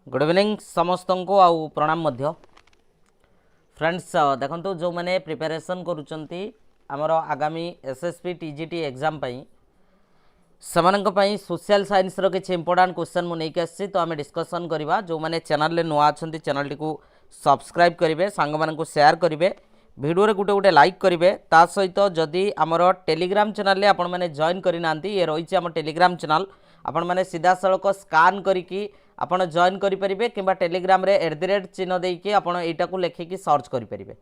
Good evening समस्त को आउ प्रणाम मध्य फ्रेंड्स देखो जो मैंने प्रिपरेशन करुँच आमर आगामी एसएसबी टीजीटी एग्जाम से सोशल साइंस रो किसी इंपोर्टाट क्वेश्चन मुझे आसी तो आम डिस्कसन करवा जो मैंने चैनल नुआ अच्छा चैनल टी सब्सक्राइब करेंगे सांग मान शेयर करेंगे वीडियो गोटे गोटे लाइक करेंगे ता सहित जदि आमर टेलीग्राम चैनल आपण मैंने जॉइन करना ये रही आम टेलीग्राम चैनल आपण मैंने सीधा सड़क स्कान करी आपण जॉइन करेंगे कि टेलीग्राम रे @ चिन्ह देकी आपण एटा को लेखिकी सर्च करेंगे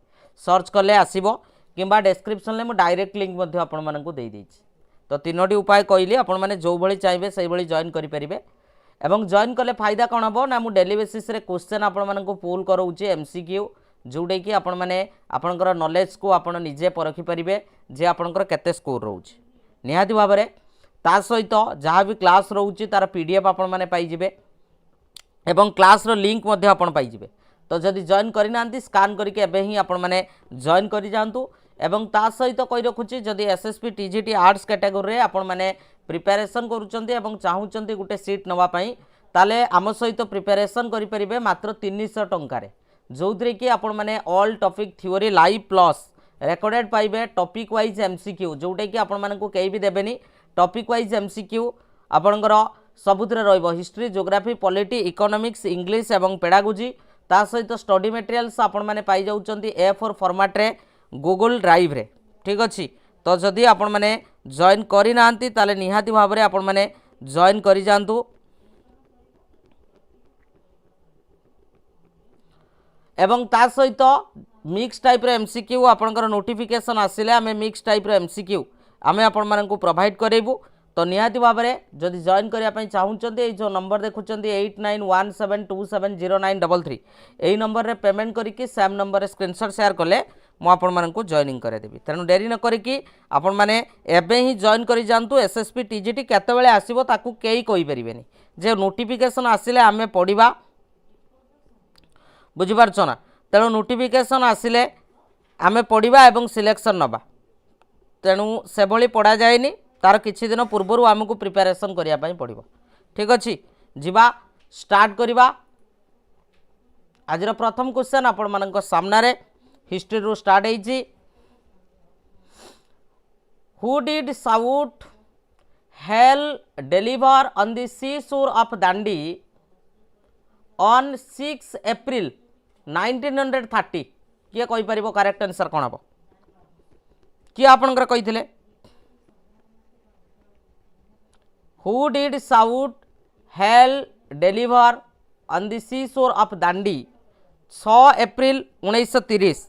सर्च कले आसब कि डेस्क्रिप्शन में मुझे डायरेक्ट लिंक आपण मानक दे देछि तो तीनोटी उपाय कहली आपण मैंने जो भाई चाहिए से भाई जॉइन करेंगे एवं जॉइन कले फायदा कौन हम ना मुझे डेली बेसिस रे क्वेश्चन आपण मानक पुल करोचे MCQ जोटे कि आपण मैंने आपणकर नॉलेज को आपण निजे परखी पारे जे आपणकर केते स्कोर रोचे निहाती भाव में ता सहित जहाँ भी क्लास रोचे तार PDF आपण मैंने पाइबे एवं क्लास रो लिंक मध्य आपण पाइबे तो जदि जॉइन करना स्कान करके एबे ही आपण मैंने जॉइन करि जांतु एवं ता सहित कहि रखुची जदि एसएसबी टीजीटी आर्ट्स कैटेगरी रे आपण मैंने प्रिपरेशन करूचंती एवं चाहूचंती गुटे सीट नवा पई ताले आम सहित प्रिपरेशन करि परिबे मात्र 300 टंका रे जोथरे कि आपण मैंने all topic theory live plus recorded पाइबे टॉपिक वाइज MCQ जोटे कि आपण मानकु केही भी देबेनी टॉपिक वाइज MCQ आपणकर सबुथिरे रहिबो history geography polity economics English एवं पेडागोजी ता सहित स्टडी मटेरियल्स आपण माने पाई जाउचंती A4 फॉर्मेट रे गूगल ड्राइव रे ठीक अच्छी तो जदि आपण माने जॉइन करि नांती ताले निहाती भाव रे आपण माने जॉइन करि जांतु एवं ता सहित मिक्स टाइप रे MCQ आपणकर नोटिफिकेशन आसिले आमे मिक्स टाइप रे MCQ आमे आपण मानकु प्रोवाइड करेबु तो निहाती भाव में जदि जॉइन करने चाहूँगी जो नंबर देखुं 8917270933 यही नंबर रे पेमेंट करके सेम नंबर रे स्क्रीनशॉट शेयर कले मुझे जॉइनिंग करादेवी तेणु डेरी न करी आपण मैंने एबे ही जॉइन कर जातु एसएसबी टीजीटी केतबेले आसीबो ताकू केही कहि परिबेनी जे नोटिफिकेशन आसिले आमे पढ़िबा बुझिपारछ ना तेणु नोटिफिकेशन आसिले आमे पढ़िबा एवं सिलेक्शन नबा तेणु से भली पढ़ा जाएनी तार किछि दिन पूर्व आमको प्रिपरेशन करने पड़ो ठीक अच्छे जीवा स्टार्ट करवा आज प्रथम क्वेश्चन आपण मान सामने हिस्ट्री रू स्टार्ट होइछि who did south hell deliver on the sea shore of Dandi on 6 April 1930 किए कहि परिबो करेक्ट आंसर कोन हबो किए आपनकर कहिथिले Who did South Hell deliver on the seashore of Dandi 6 April 1930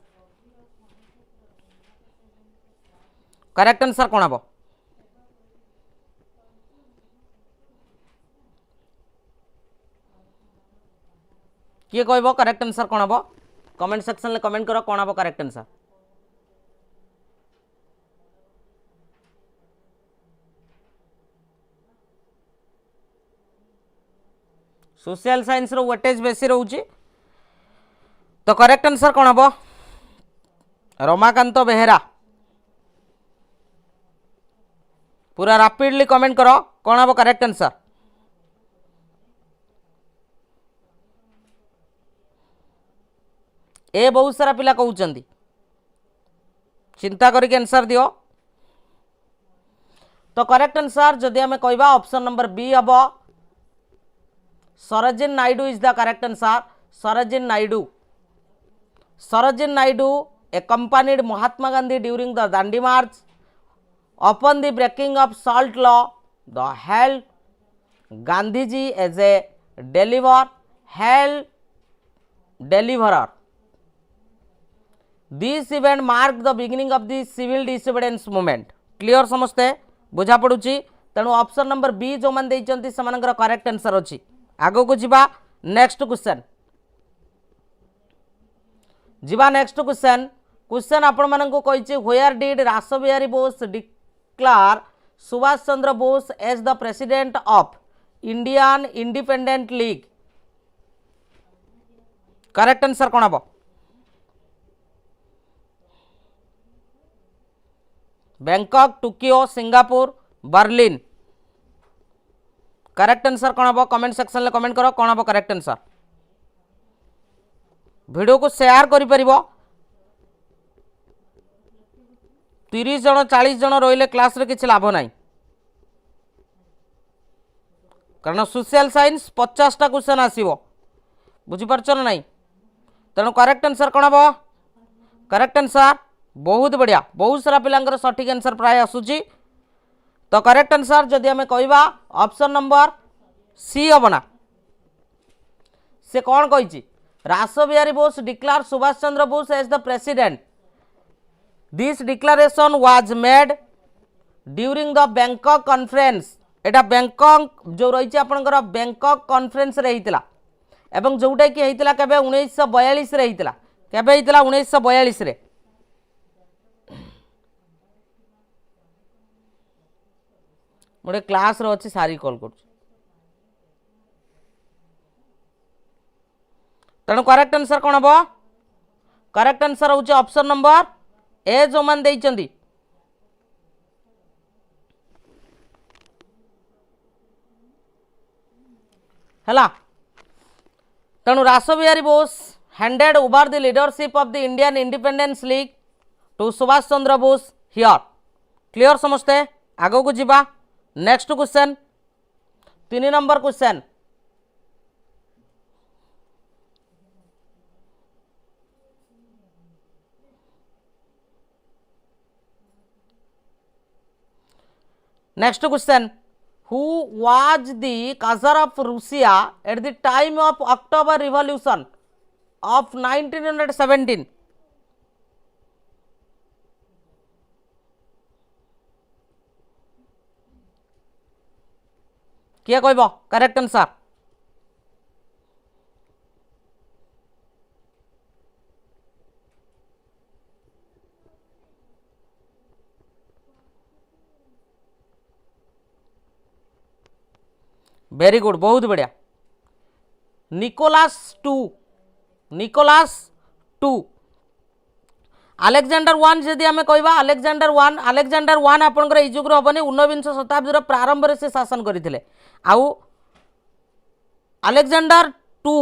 correct answer कौन हम किए कहब करेक्ट आंसर कौन हम कमेंट सेक्शन में कमेंट करो कौन हम करेक्ट आंसर सोशल साइंस रो वेटेज बेसी रोचे तो करेक्ट आंसर कौन हम रमाकांत बेहेरा पूरा रैपिडली कमेंट करो कौन हम करेक्ट आंसर ए बहुत सारा पिला कहउचंदी चिंता करके आंसर दियो तो करेक्ट आंसर जदि हमें कहबा ऑप्शन नंबर बी हम Sarojini Naidu is the correct answer Sarojini Naidu accompanied Mahatma Gandhi during the Dandi March upon the breaking of salt law the held Gandhiji as a deliverer this event marked the beginning of the civil disobedience movement clear समस्ते बुझा पड़ुची तेणु option number B जो मैंने देइचंती सेमानकर correct answer अछि आगो को जीवा नेक्स्ट क्वेश्चन क्वेश्चन आपण मानक कही where did Rashbehari Bose declare Subhash Chandra Bose as the president of Indian independent league correct answer कौन हम Bangkok, Tokyo, Singapore, Berlin. Correct answer कौन हम कमेंट सेक्शन में कमेंट करो कौन हम करेक्ट आंसर। वीडियो को शेयर करि परिबो 30 जन 40 जन रहिले क्लास रे किछि लाभ नाही कारण सोशल साइंस 50 टा क्वेश्चन आसीबो बुझि परछ ना नाही तेणु करेक्ट आंसर कौन हम करेक्ट आंसर बहुत बढ़िया बहुत सारा पिलांकर सठिक आंसर प्राय आसुची तो करेक्ट आंसर जदि आम कहवा ऑप्शन नंबर सी हम ना से कौन कही Rash Behari Bose declare Subhash Chandra Bose as the president this declaration was made during the Bangkok conference एटा बैंकॉक जो रही आपंकर बैंकॉक कॉन्फ्रेंस रे हितला एवं जोटा कि होता केबे 1942 रे हितला केबे हितला 1942 रे मोटे क्लास रो अछि सारी कॉल कर तेणु करेक्ट आंसर कौन हम करेक्ट आंसर हूँ ऑप्शन नंबर ए जो मान देइचंदी हला तेणु Rash Behari Bose handed over the leadership of the Indian independence league to Subhash Chandra Bose here clear समस्ते आगो को जीवा next question 3 number question next question who was the czar of Russia at the time of October revolution of 1917 किए कहब correct answer very good बहुत बढ़िया Nicolas to Alexander one जदि आम कहवा अलेक्जेंडर वन आपंकर ये जुगर हेनी 19 शताब्दी प्रारंभ में से शासन करते आउ अलेक्जेंडर टू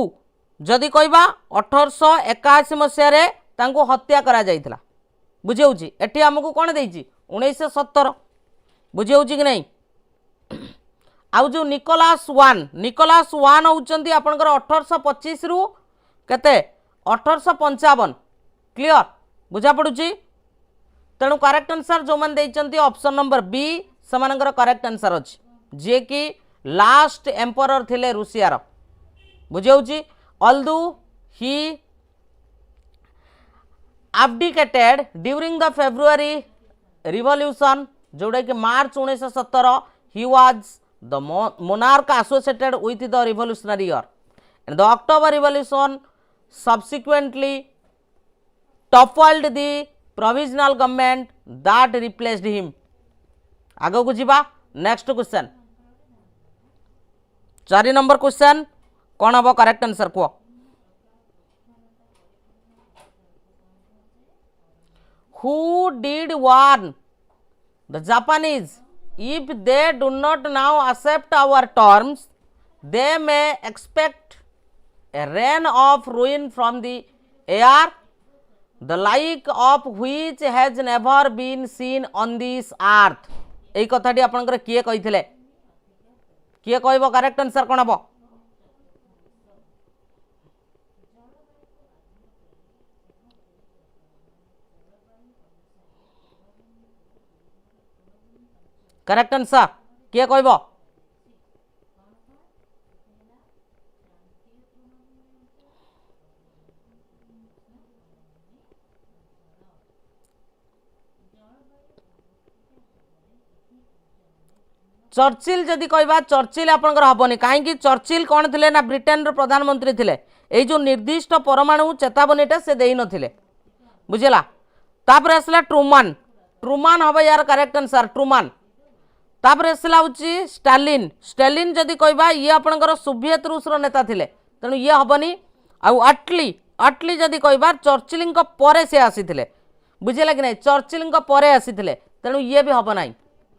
जदि कहवा 1881 मसीह हत्या करा जाइथिला बुझे एटी आमको कौन देइछि 1917 बुझे कि नहीं आउ जो निकोलास वन होउचंती आपनकर 1825 रु केते 1855 क्लियर बुझा पड़ुची तेणु करेक्ट आंसर जो मैंने देइचंती ऑप्शन नंबर बी समानकर करेक्ट आंसर अछि जे कि लास्ट एम्परर थिले रूसियार बुझे although he abdicated during the February revolution जोड़ा कि मार्च 1917 he was the monarch associated with the revolutionary year and the October revolution subsequently toppled the provisional government that replaced him आगे को जीवा नेक्स्ट क्वेश्चन 4 नंबर क्वेश्चन कौन हम correct answer कह who did warn the Japanese if they do not now accept our terms they may expect a rain of ruin from the air the like of which has never been seen on this earth एई कथाटी आपनकर किए कहिथिले किए कहबो correct answer कोन हबो correct answer किए कहबो Churchill जदि कहबा चर्चिल आपनकर हबनी काहेकि चर्चिल कौन थिले ना ब्रिटेन रो प्रधानमंत्री थिले एई जो निर्दिष्ट परमाणु चेतावनीटा से देई नथिले बुझिला तापर असला ट्रूमान हबो यार करेक्ट आंसर ट्रूमान तापर असला होची स्टालिन जदि कहबा ये आपनकर सोवियत रूस रो नेता थिले तेणु ये हबनी आउ अटली जदि कहबा चर्चिल परे से आसीथिले बुझिला कि नहीं चर्चिल परे आसीथिले तेणु ये भी हम ना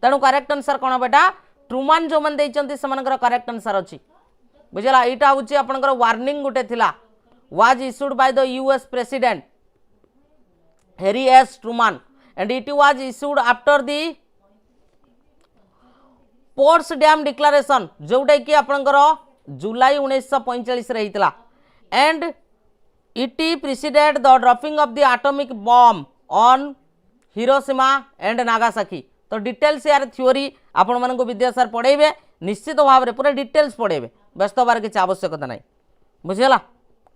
तेणु करेक्ट आंसर कौन बेटा ट्रुमान जो मैंने से करेक्ट आंसर अच्छी बुझला यहाँ हूँ आपंकर वार्निंग गोटे थिला was issued by the US president Harry S Truman and it was issued after the Potsdam declaration जोटा कि आपंकर जुलाई 1945 रे हितला and it preceded the dropping of the atomic bomb on Hiroshima and Nagasaki तो details यार theory आपण मानक विद्यासार पढ़ेबे निश्चित भाव में पूरा डिटेल्स पढ़ेबे व्यस्त हबार किसी आवश्यकता नहीं बुझेगा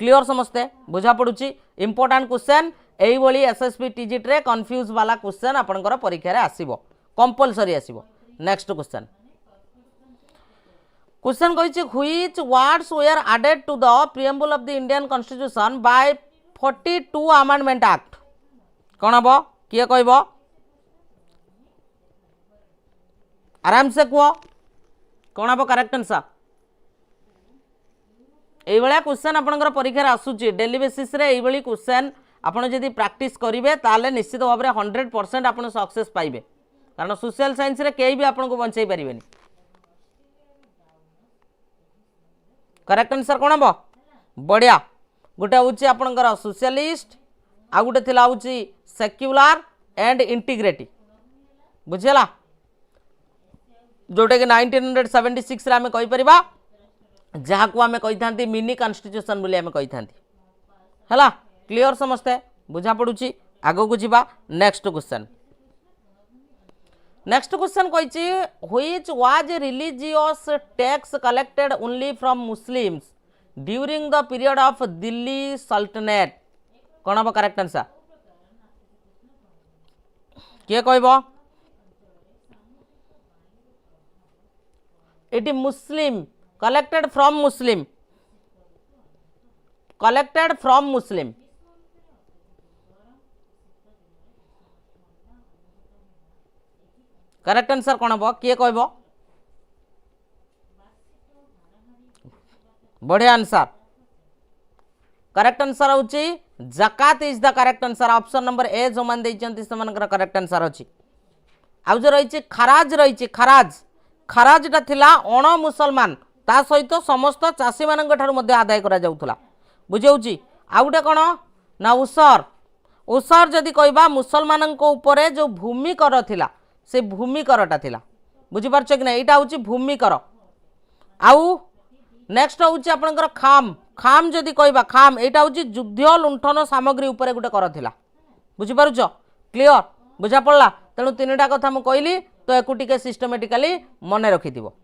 क्लियर समस्ते बुझा पड़ुची इंपोर्टेंट क्वेश्चन यही एसएसबी टीजीटी रे कन्फ्यूज वाला क्वेश्चन आपनकर परीक्षा रे आसीबो कंपलसरी आसीबो नेक्स्ट क्वेश्चन क्वेश्चन कहिछि which words were added to the preamble of the Indian constitution by 42 amendment act कोन हबो किए कहबो आराम से कह कौन हम करेक्ट आंसर ये क्वेश्चन आपंकर परीक्षा आसूची डेली बेसिस रे ये क्वेश्चन आपड़ जदि प्रैक्टिस करेंगे ताले निश्चित भाव में 100% आप सक्सेस पाइबे कारण सोशल साइंस रे कई भी आपको बंचाई पारे करेक्ट आंसर कौन हम बढ़िया गोटे हूँ आपंकर सोशलिस्ट आ गोटे थिला हूँ सेक्युलर एंड इंटीग्रेटी बुझेला जोटा कि 1976 रे आमे कहि परिबा जहाँ को आमे कहि थांती मिनी कॉन्स्टिट्यूशन बोली आमे कहि थांती हला क्लियर समझते बुझा पड़ुची आगो को जिबा नेक्स्ट क्वेश्चन कहिछि which was religious tax collected only from Muslims during the period of Delhi sultanate कोन हम करेक्ट आंसर किए कहबो it Muslim collected from Muslim correct answer कौन हम किए कहबो बढ़िया आंसर करेक्ट आंसर होची जकात is the correct answer option number A जो मान देइचंती सेमानकर करेक्ट आंसर अछि आ जो रही खराज खराजटा थिला अण मुसलमान ता सहित समस्त चाषी मानक ठारू मध्य आदाय करा जाउथला बुझाउची आ गोटे कौन ना उसर जदि कहबा मुसलमान उपरे जो भूमि कर थिला से भूमि करटा थिला बुझी पारछ कि ना एटा होची भूमि कर आउ नेक्स्ट होची आपनकर खाम जदि कहबा खाम एटा होची युद्ध लुंठन सामग्री उपरे गोटे कर थिला बुझी पारुछ क्लियर बुझा पड़ला तेणु तीनटा कथा मु कहली तो एक टिके सिस्टमेटिकली मन रखि दिबो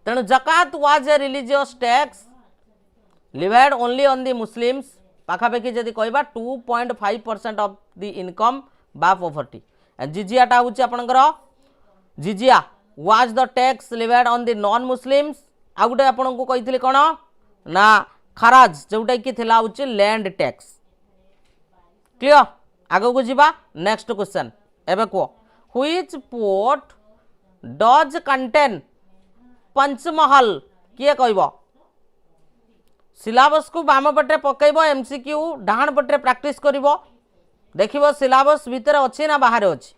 तेणु zakat was a religious tax levied only on the Muslims पाखापाखि जदि कहबा 2.5% ऑफ दी इनकम बा पॉवर्टी जिजियाटा हूँ आपंकर jizya was the tax levied on the non Muslims आ गोटे आपको कही कौन ना खराज जोटा कि थिला हूँ लैंड टैक्स क्लियर आगो को जीवा नेक्स्ट क्वेश्चन एबे को which port does contain Panchmahal किए कहबो सिलेबस को बाम पटे पकेबो एमसीक्यू डाहाण पटे प्रैक्टिस करिवो देखिबो सिलेबस भीतर अछि ना बाहर अछि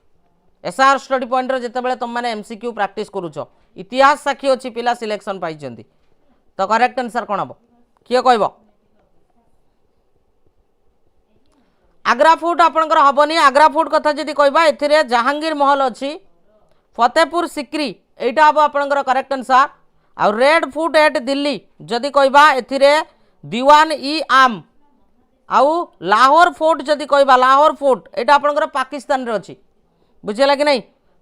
एसआर स्टडी पॉइंट रे जते बेले तुम माने एमसीक्यू प्रैक्टिस करूछो इतिहास साखी अछि पिला सिलेक्शन पाइचंती तो करेक्ट आंसर कोन हबो किए कहबो आग्रा फोर्ट आपनकर हबनी आग्रा फोर्ट कथा जदि कहबा एथिरे जहांगीर महल अछि फतेहपुर सिक्री एटा हबो आपनकर correct answer a red fort at Delhi जदि कहबा एथिरे दीवान ई आम आउ लाहौर फोर्ट जदि कहबा लाहौर फोर्ट एटा आपनकर पाकिस्तान रे अछि बुझेला कि नहीं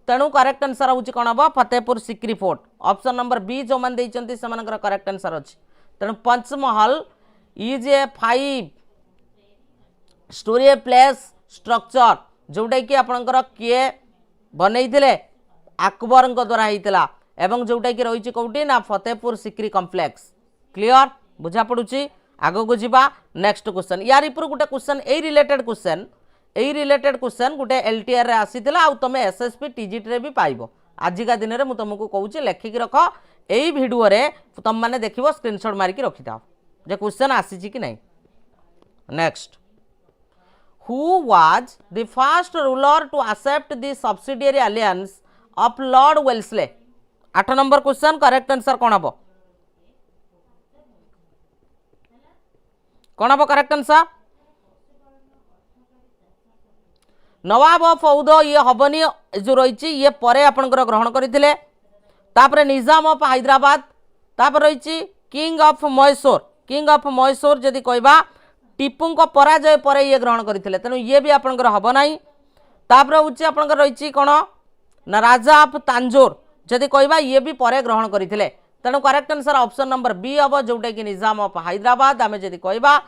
तेणु करेक्ट आंसर होची कोन हबो Fatehpur Sikri fort option number B जो मान देइचंती समानकर करेक्ट आंसर अछि तेणु Panchmahal is a 5 story place structure जोटा कि आपणकर किए बनईथिले अकबर द्वारा होता एवं जोटा कि रही कौटी ना फतेहपुर सिक्री कॉम्प्लेक्स क्लियर बुझा पड़ुची आगो को जीवा नेक्स्ट क्वेश्चन यार इपर गोटे क्वेश्चन ए रिलेटेड क्वेश्चन गोटे एलटीआर रे आसीथिला आ तमे एसएसबी टीजीटी रे भी पाइबो आजिका दिन रे मु तुमको कहूची लेखिक रख एई वीडियो रे तुम माने देखिबो स्क्रीनशॉट मारिकी रखि दाओ जे क्वेश्चन आसी कि नहीं next who was the first ruler to accept the subsidiary alliance of lord Wellesley 8 number question correct answer कौन हम correct answer nawab of Oudh ये हबनी जो रही ये पर आपंकर ग्रहण करते तापर निजाम ऑफ हैदराबाद तापर रही किंग ऑफ मैसूर जदि कहबा टीपू को पराजय पर ये ग्रहण करते तेणु ये भी आपंकर हम ना तापर हूँ आपंकर रही कौन ना राजा ऑफ तांजोर जदि कहबा ये भी पर ग्रहण करते तेणु correct answer option number B हम जोटा कि निजाम ऑफ हैदराबाद आम जदि कहबा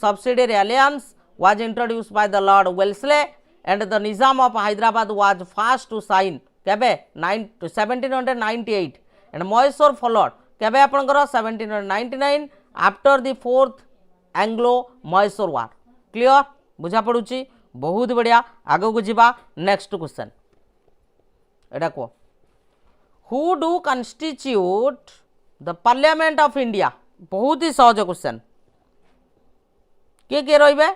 subsidiary alliance was introduce by the lord Wellesley and the Nizam of Hyderabad was fast to sign केबे 1798 एंड मैसूर फॉलोड केबे आपनकर 1799 after the fourth Anglo Mysore war clear बुझा पड़ुची बहुत बढ़िया आगो को जीवा नेक्स्ट क्वेश्चन एटा को who do constitute the parliament of India बहुत ही सहज क्वेश्चन किए रहिबे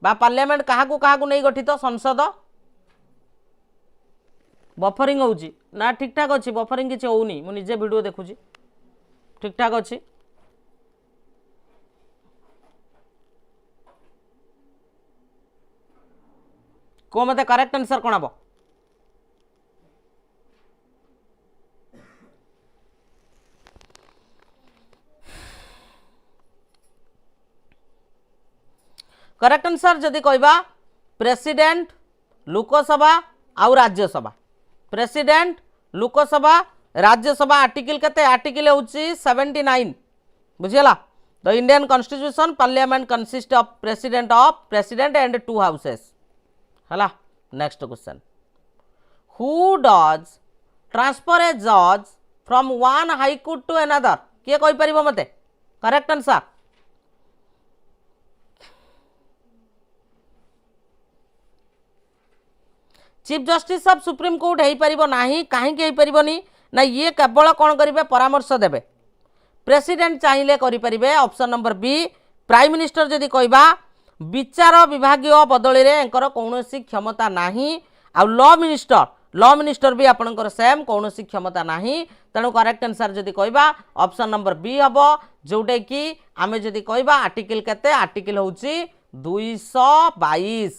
बा पार्लियामेंट क्या नहीं गठित संसद बफरिंग होची ना ठीक ठाक अच्छी बफरिंग किसी होनी मु निजे वीडियो देखुची ठीक ठाक अच्छी को मते करेक्ट आंसर कौन हम करेक्ट आंसर जदि कहबा प्रेसिडेंट लोकसभा आउ राज्यसभा प्रेसिडेंट लोकसभा राज्यसभा आर्टिकल केते आर्टिकल होची 79 बुझियला the Indian constitution parliament consist of president and 2 houses हला next question who does transfer a जज from one high court to another किए कहि परिबो मते correct answer chief justice of supreme court हो पार ना कहीं ना ये केवल कौन करेंगे परामर्श देवे प्रेसिडेंट चाहिए करेंगे option number B prime minister जदि कहबा विचार विभाग बदल में कौन क्षमता नहीं आ लॉ मिनिस्टर भी आपंकर सेम कौन क्षमता नहीं तेणु करेक्ट आंसर जदि कहबा ऑप्शन नंबर बी हम जोटा कि आम जदि कहबा आर्टिकल केते आर्टिकल होची 222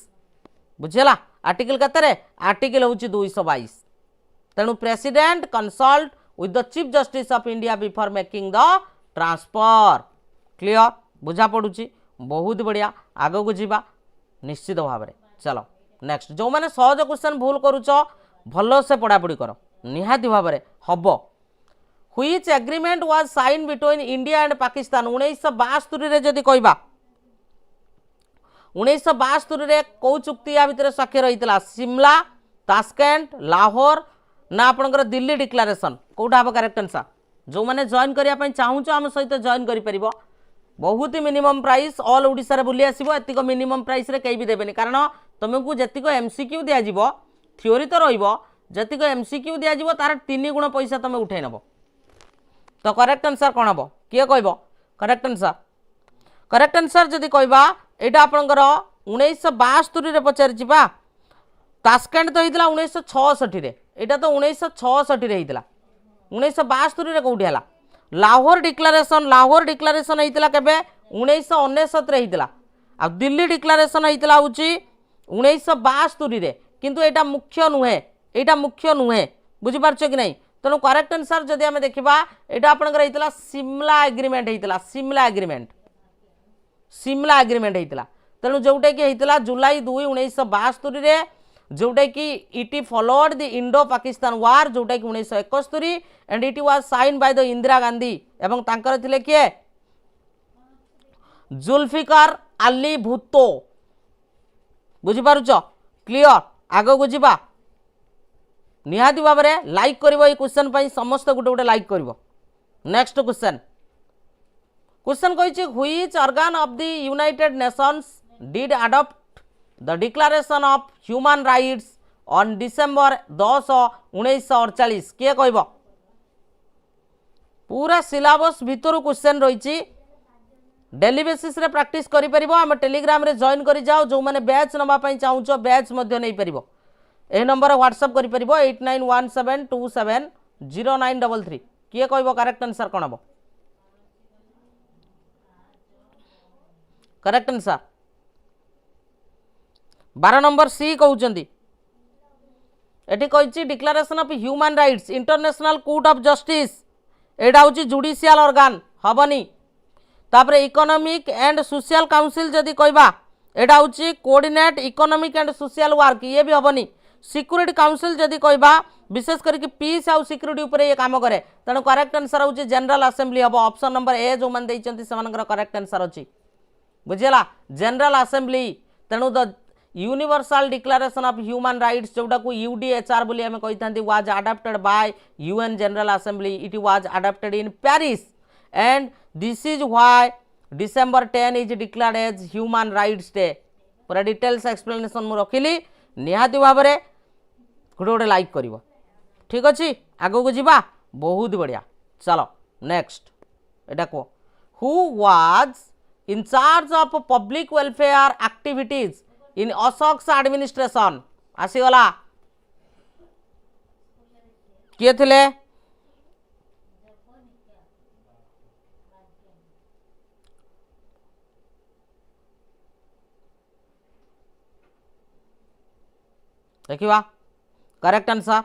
बुझेला आर्टिकल केते आर्टिकल होची 222 तेणु president consult with the chief justice of India before making the transfer clear बुझा पड़ुची बहुत बढ़िया आगो को जीवा निश्चित भाव में चलो नेक्स्ट जो मैंने सहज क्वेश्चन भूल करुच भल से पढ़ापढ़ी कर निहाती भाव में हम which agreement was sign between India and Pakistan 1972 जदि कहबा 1972 कौ चुक्ति या भितर स्वाक्षर होता शिमला तास्केंट लाहौर ना आपंकर दिल्ली डिक्लारेशन कौटा हम करेक्ट आंसर जो मैंने जॉइन करने चाहूँ आम सहित जॉइन कर बहुत ही मिनिमम प्राइस ऑल ओडिशा बुली आसो एतिक मिनिमम प्राइस रे कहीं भी देवेनि कारण तुमको जीक एमसीक्यू दिज्व थ्योरी तो रतीक एमसीक्यू दिज्व तार 3 गुण पैसा तुम उठे नब तो करेक्ट आंसर कौन हम किए कह करेक्ट आंसर जदि कहबा यहाँ आपंकर 1972 पचारि तास्केंट तो होता 1966 यहाँ तो 1966 होता 1972 कौटी है लाहौर डिक्लारेशन होता केबे 1969 होता आ दिल्ली डिक्लारेशन होता हूँ 1972 किंतु यहाँ मुख्य नुहे बुझीपार कि नहीं तेणु करेक्ट आंसर जदि आम देखा यहाँ आपंकर होता शिमला एग्रीमेंट होता तेणु जोटा कि होता जुलाई 2 1972 जोटा कि it followed the Indo Pakistan war जोटा कि 1971 and it was signed by the Indira Gandhi एवं तांकर थिले किए जुल्फिकार अली भुट्टो बुझी पारुछ क्लियर आगो को जीवा निहाती भाव में लाइक करिवो ए क्वेश्चन पई समस्त गुटे गुटे लाइक करिवो नेक्स्ट क्वेश्चन कहिछि which organ of the United Nations did adopt the declaration of human rights on December 10 1948 किए कहब पूरा सिलेबस भितर क्वेश्चन रही डेली बेसिस रे प्रैक्टिस करि परिबो हम टेलीग्राम रे जॉइन करि जाओ जो माने बैच नबा पई चाहूचो बैच मध्य नै परिबो ए नंबर व्हाट्सएप करि परिबो 8917270933 किए कहबो करेक्ट आंसर कोन हबो करेक्ट आंसर 12 नंबर सी कहउचंदी एटी कहिछि declaration of human rights international court of justice एडा होछि जुडिशियल ऑर्गन हबनी तापरे इकोनॉमिक एंड सोशल काउंसिल जदि कहबा एडा होछि coordinate economic and social work ये भी हबनी सिक्योरिटी काउंसिल जदि कहबा विशेष करके पीस आउ सिक्योरिटी ऊपर ये काम करे तेणु करेक्ट आंसर होछि जनरल असेंबली हबो ऑप्शन नंबर ए जो मन दैचंती सेमानकर करेक्ट आंसर अछि बुझिला जनरल असेंबली तेणु the universal declaration of human rights जोटा को यूडीएचआर बोली हमें कही was adopted by UN general assembly it was adopted in Paris and this is why December 10 is declared as human rights day पूरा details explanation मु रखिली निहाती भाव में गोटे गोटे लाइक कर ठीक अच्छे आगो को जीवा बहुत बढ़िया चलो नेक्स्ट एटा को who was in charge of public welfare activities in Ashok's administration आसीगला किए थिले देखिवा करेक्ट आंसर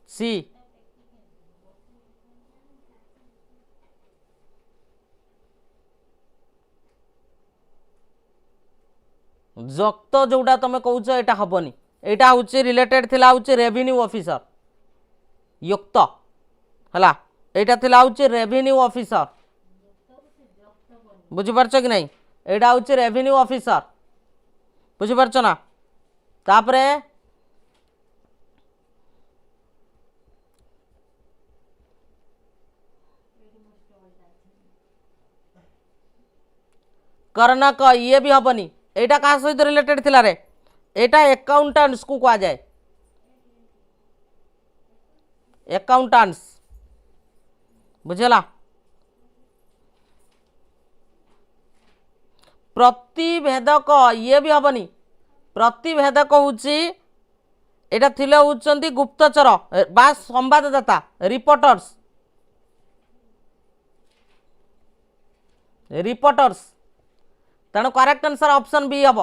सी जक्त जोटा तुम कौच एटा हबनी एटा हूँ रिलेटेड थिला हूँ रेवेन्यू ऑफिसर युक्त हला एटा थिला हूँ रेवेन्यू ऑफिसर बुझिपारछ कि नहीं एटा हूँ रेवेन्यू ऑफिसर बुझिपारछ ना तापरे कर्णक ये भी हबनी एटा कहा सहित रिलेटेड थिला रे एटा अकाउंटेंट्स को कहा जाए अकाउंटेंट्स बुझेला प्रतिभेदक ये भी हबनी प्रतिभेदक होची एटा थिले होचंती गुप्तचर बा संवाददाता रिपोर्टर्स रिपोर्टर्स तेणु करेक्ट आंसर ऑप्शन बी हम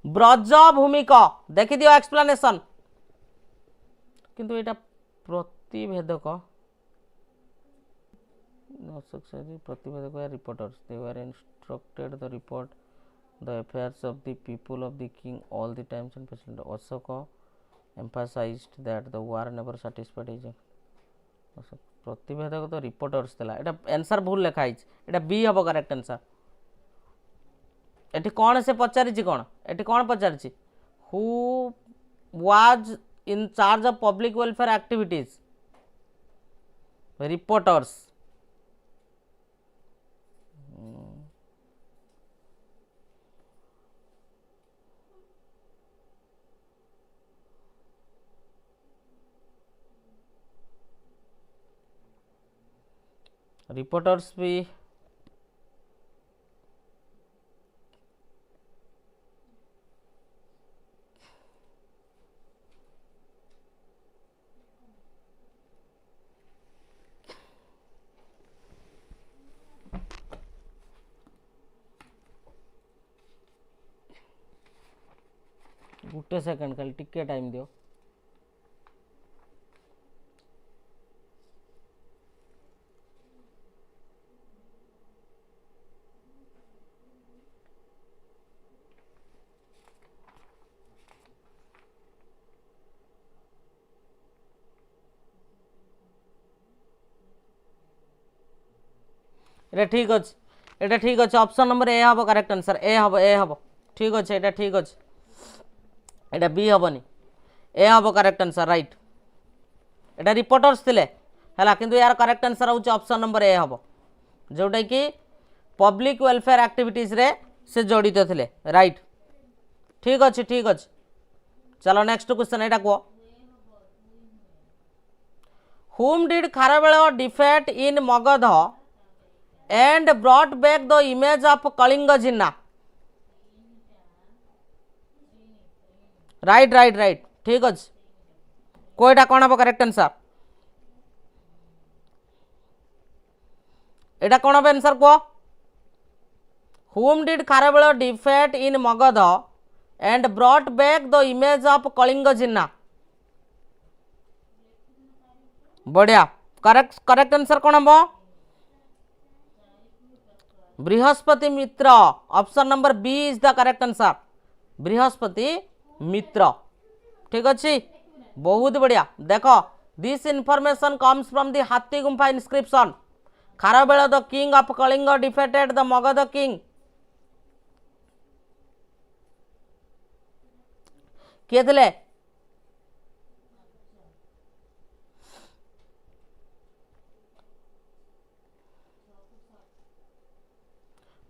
ब्रज भूमिक देखि दियो एक्सप्लेनेशन किंतु एटा प्रतिभेदक प्रतिभेदक reporters they were instructed the report the affairs of the people of the king all the times and present Ashok emphasized that the war never satisfied is प्रतिभेदक तो रिपोर्टर्स थिला एटा आंसर भूल लिखा है एटा बी हबो करेक्ट आंसर एटी कौन से पचारि कौन एटी कौन पचारि who was in charge of public welfare activities reporters reporters भी गोटे सेकंड खाली टिके टाइम दियो एटा ठीक अच्छे ऑप्शन नंबर ए हम करेक्ट आंसर ए हम ठीक अच्छे एटा ठीक अच्छे एटा बी हबनी ए हम करेक्ट आंसर राइट एटा रिपोर्टर्स थिले हला किंतु यार करेक्ट आंसर होची ऑप्शन नंबर ए हम जोटा कि पब्लिक वेलफेयर एक्टिविटीज रे से जड़ित थिले राइट ठीक अच्छे चलो नेक्स्ट क्वेश्चन एटा को whom did Kharavela defeat in Magadha and brought back the image of Kalinga Jinna right ठीक अच्छे कोईटा कौन हम करेक्ट आंसर एटा कौन हम आंसर को whom did Kharavela defeat in Magadha and brought back the image of Kalinga Jinna बढ़िया correct answer कौन हम Brihaspati Mitra option number B is the correct answer Brihaspati Mitra ठीक अच्छे बहुत बढ़िया देख this information comes from the Hathi Gumpha inscription Kharavela the king of Kalinga defeated the Magadha king किए थे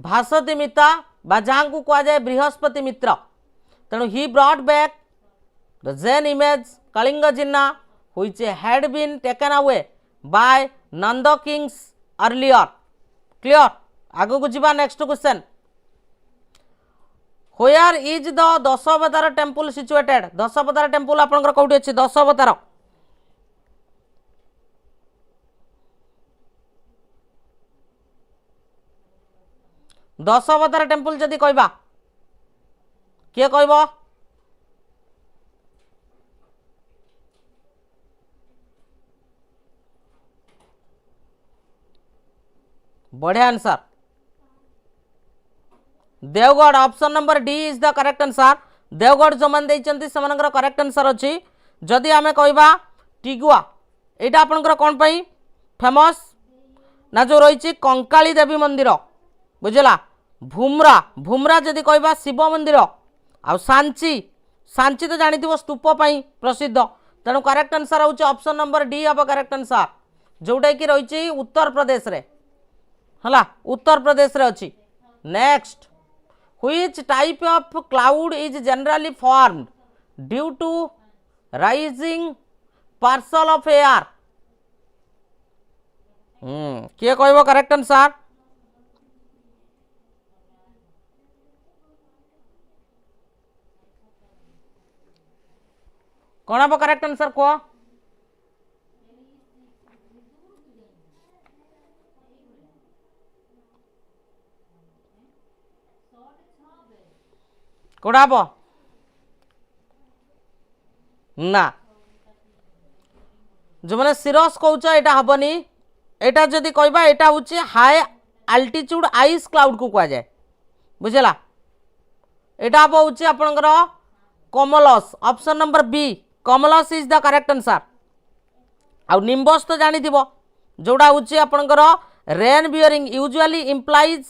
भासती मिता जहाँ को कह जाए बृहस्पति मित्र तेणु he brought back the Jain image Kalinga Jina which had been taken away by Nanda kings earlier clear आगो को जीवा next question where is the Dashavatar temple situated Dashavatar temple आपनकर कोठी अछि दशावतार दशावतार टेम्पल जदि कहबा किए कहब बढ़िया answer Deogarh option number D is the correct answer Deogarh जो मान देइचंती सेमानकर करेक्ट आंसर अछि जदि आमे कहबा टिगुआ एटा आपनकर कोन पई फेमस ना जो रही कंकाली देवी मंदिर बुझला भूमरा भूमरा जदि कहबा शिव मंदिर आ सांची सांची तो जानी स्तूप प्रसिद्ध तेणु करेक्ट आंसर हूँ ऑप्शन नंबर डी हम करेक्ट आंसर जोटा कि रही उत्तर प्रदेश रे हला उत्तर प्रदेश रे अच्छी next which type of cloud is generally formed due to rising parcel of air किए कहब करेक्ट आंसर कौन हम करेक्ट आंसर कह कौड़ा हम ना जो मैंने सिरस कौच एटा हेनी एटा जदि कहबा एटा हूँ हाई आल्टीट्यूड आइस क्लाउड को कह जाए बुझला एटा हम हूँ आपणकर cumulus option number B cumulus is the correct answer आउ निम्बस तो जानी जोड़ा हूँ आपणकर rain bearing usually implies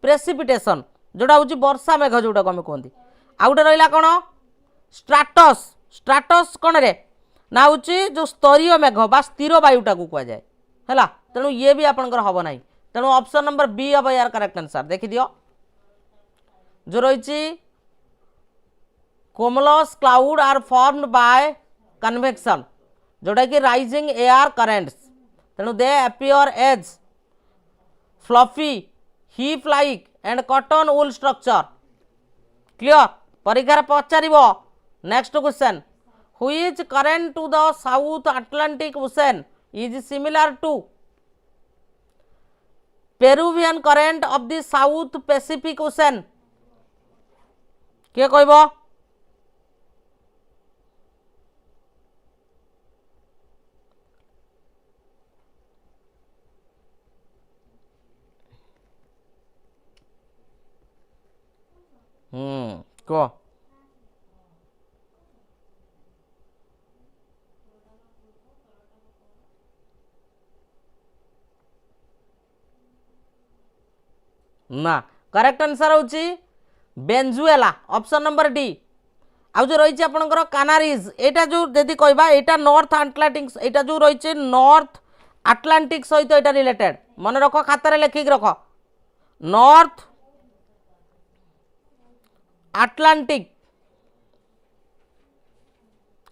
precipitation जोड़ा हूँ वर्षा मेघ जोटा को आम कहती आउ गोटे रहा कौन स्ट्राटस स्ट्राटस कौन रे ना हूँ जो स्तरीय मेघ बा स्थिर वायुटा को कह जाए है तेणु ये भी आपंकर हम ना तेणु ऑप्शन नंबर बी हम यार करेक्ट आंसर देखी दियो जो रही cumulus cloud are formed by convection जोटा कि राइजिंग एयर करेंट्स तेणु they appear as fluffy heap like and cotton wool structure clear परीक्षार पचार next question which current to the South Atlantic Ocean is similar to Peruvian current of the South Pacific Ocean किए कहब कह ना correct answer हूँ Venezuela option number D आउ जो रही आपंकर कानारीज एटा जो यदि कहबा एटा नॉर्थ आटलांटिक एटा जो रही नॉर्थ आटलांटिक सहित एटा रिलेटेड मन रख खातार लेखिक रख नॉर्थ आटलांटिक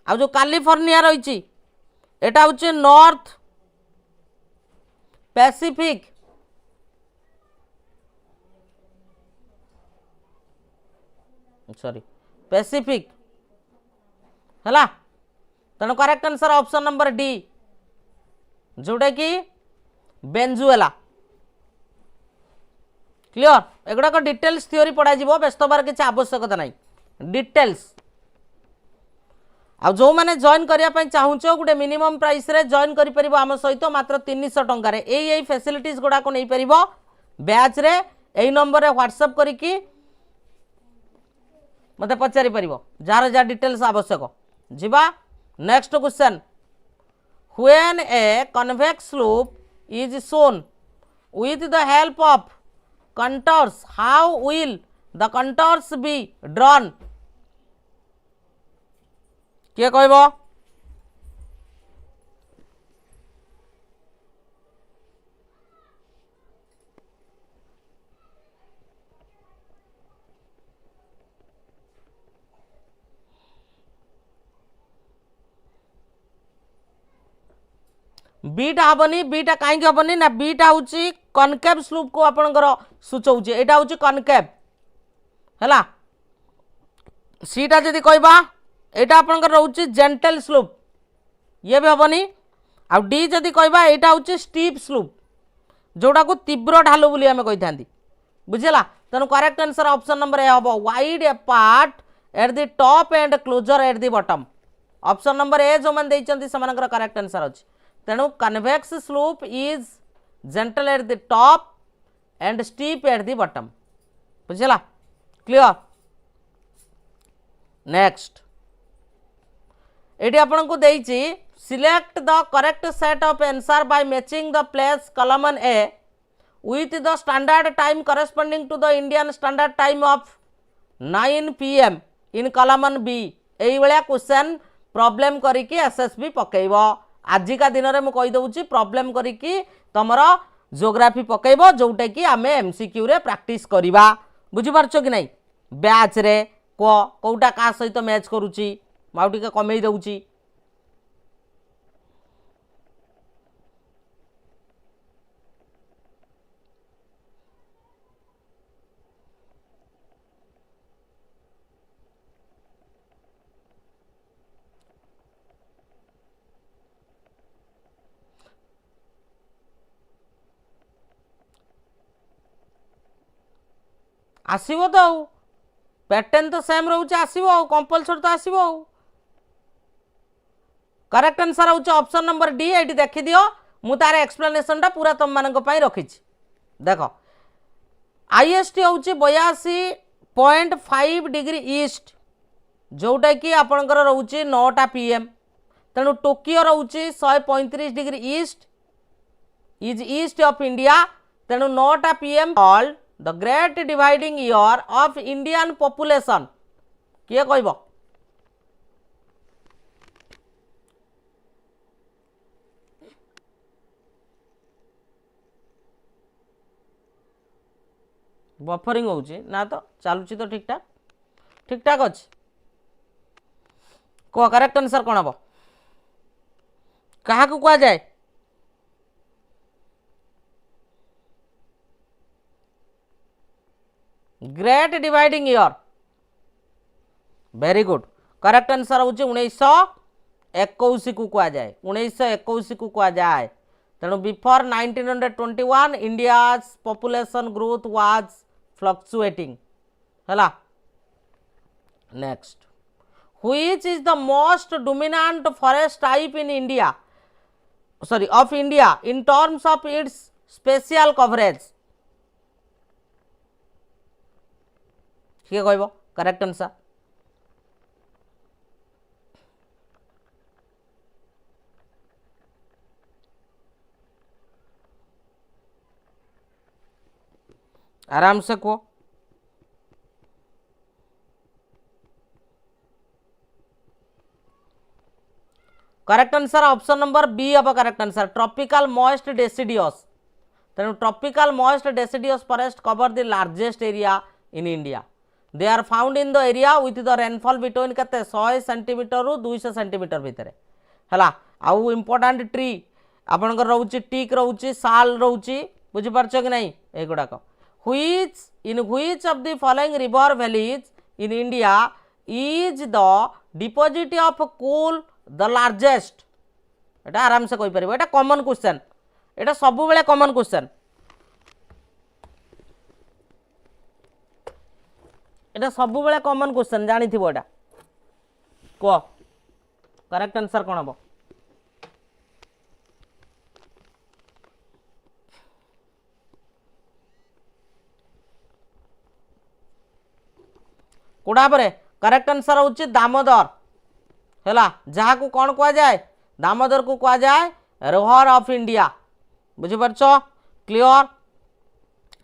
आ जो कैलिफोर्निया रही एटा हूँ नॉर्थ पैसिफिक सॉरी पैसिफिक है तेणु correct answer option number D जोटा कि बेंजुएला क्लियर एगुड़ाक डिटेल्स थ्योरी पढ़ा व्यस्त हबार किसी आवश्यकता ना डिटेल्स आ जो मैंने जॉइन करने चाहूच गोटे मिनिमम प्राइस रे जॉइन कर आम सहित मात्र 300 टंकार यही फैसिलिटीज गुड़ाक नहीं पार बैच रे यही नंबर रे व्हाट्सएप करिकी मते पचारि परिबो जार जा डिटेल्स आवश्यक जीवा next question when a convex loop is shown with the help of contours how will the contours be drawn किए कहबो बीटा हेनी बीटा कहीं हेनी ना बीटा हूँ कनकेव स्लूप को आपणकर सूचाऊे यहाँ हूँ कनकेव है सीटा जदि कहबा यहाँ आपणकर रोचे जेंटल स्लूप ये भी हेनी आ डी जदि कहबा यहाँ हूँ स्टीप स्लूप जोटा को तीव्र ढालू बोली आम कही था बुझेगा तेणु correct answer option number A हम wide a part at the top and closer at the bottom option number A जो मैंने से करेक्ट आंसर अच्छी तेणु convex slope is gentle at the top and steep at the bottom बुझेगा clear next ये आपन को देइछि select the correct set of answer by matching the place column A with the standard time corresponding to the Indian standard time of 9 PM in column B एई भलिया question problem करिकी SSB पकेइबो आजिका दिन में मुझे कहीदे प्रॉब्लम करिकी तमर जियोग्राफी पकेइबो जोटा कि आम एमसीक्यू रे प्रैक्टिस करवा बुझिपारछ कि नहीं बैच रे कोटा का सहित मैच करुची माउटिके कमेई दउची आसो तो पैटर्न तो सेम रोचे आसो कंपलसरी तो आसो करेक्ट आंसर होचे ऑप्शन नंबर डी ये देखी दियो मु तार एक्सप्लेनेशन टा पूरा तुम मानक पई रखिछि देखो आईएसटी होचे 82.5 डिग्री ईस्ट जोटा कि आपणकर रोचे 9टा पीएम तेणु टोकियो रोचे 135 degree east is east of India तेणु 9टा PM all the great dividing year of Indian population किए कहब बफरिंग होची ना तो चलुची तो ठीक ठाक अच्छे कह करेक्ट आंसर कौन हम क्या कह जाए great dividing year very good correct answer हूँ 1921 को कह जाए 1921 को कह जाए तेणु before 1921 India population growth was fluctuating है next which is the most dominant forest type in India sorry of India in terms of its special coverage किए कहब करेक्ट आंसर आराम से कहो correct answer option number B अब correct answer tropical moist deciduous तेणु tropical moist deciduous forest cover the largest area in India they are found in the area with the rainfall between केते 100 centimetre रु 200 centimetre भितर है आउ important tree आपणकर रोचे teak रोचे साल रोचे बुझीपारछ कि नहीं एगुड़ाक which of the following river valleys in India is the deposit of coal the largest एटा आराम से कहि परबो एटा कॉमन क्वेश्चन एटा सब बेले कॉमन क्वेश्चन एटा सब बेले कॉमन क्वेश्चन जानि थिबो एटा को करेक्ट आंसर कोन हबो कोडा परे करेक्ट आंसर होची दामोदर हैला जहा को कोन कोआ जाय दामोदर को कोआ जाय रिवर ऑफ इंडिया बुझी परछो क्लियर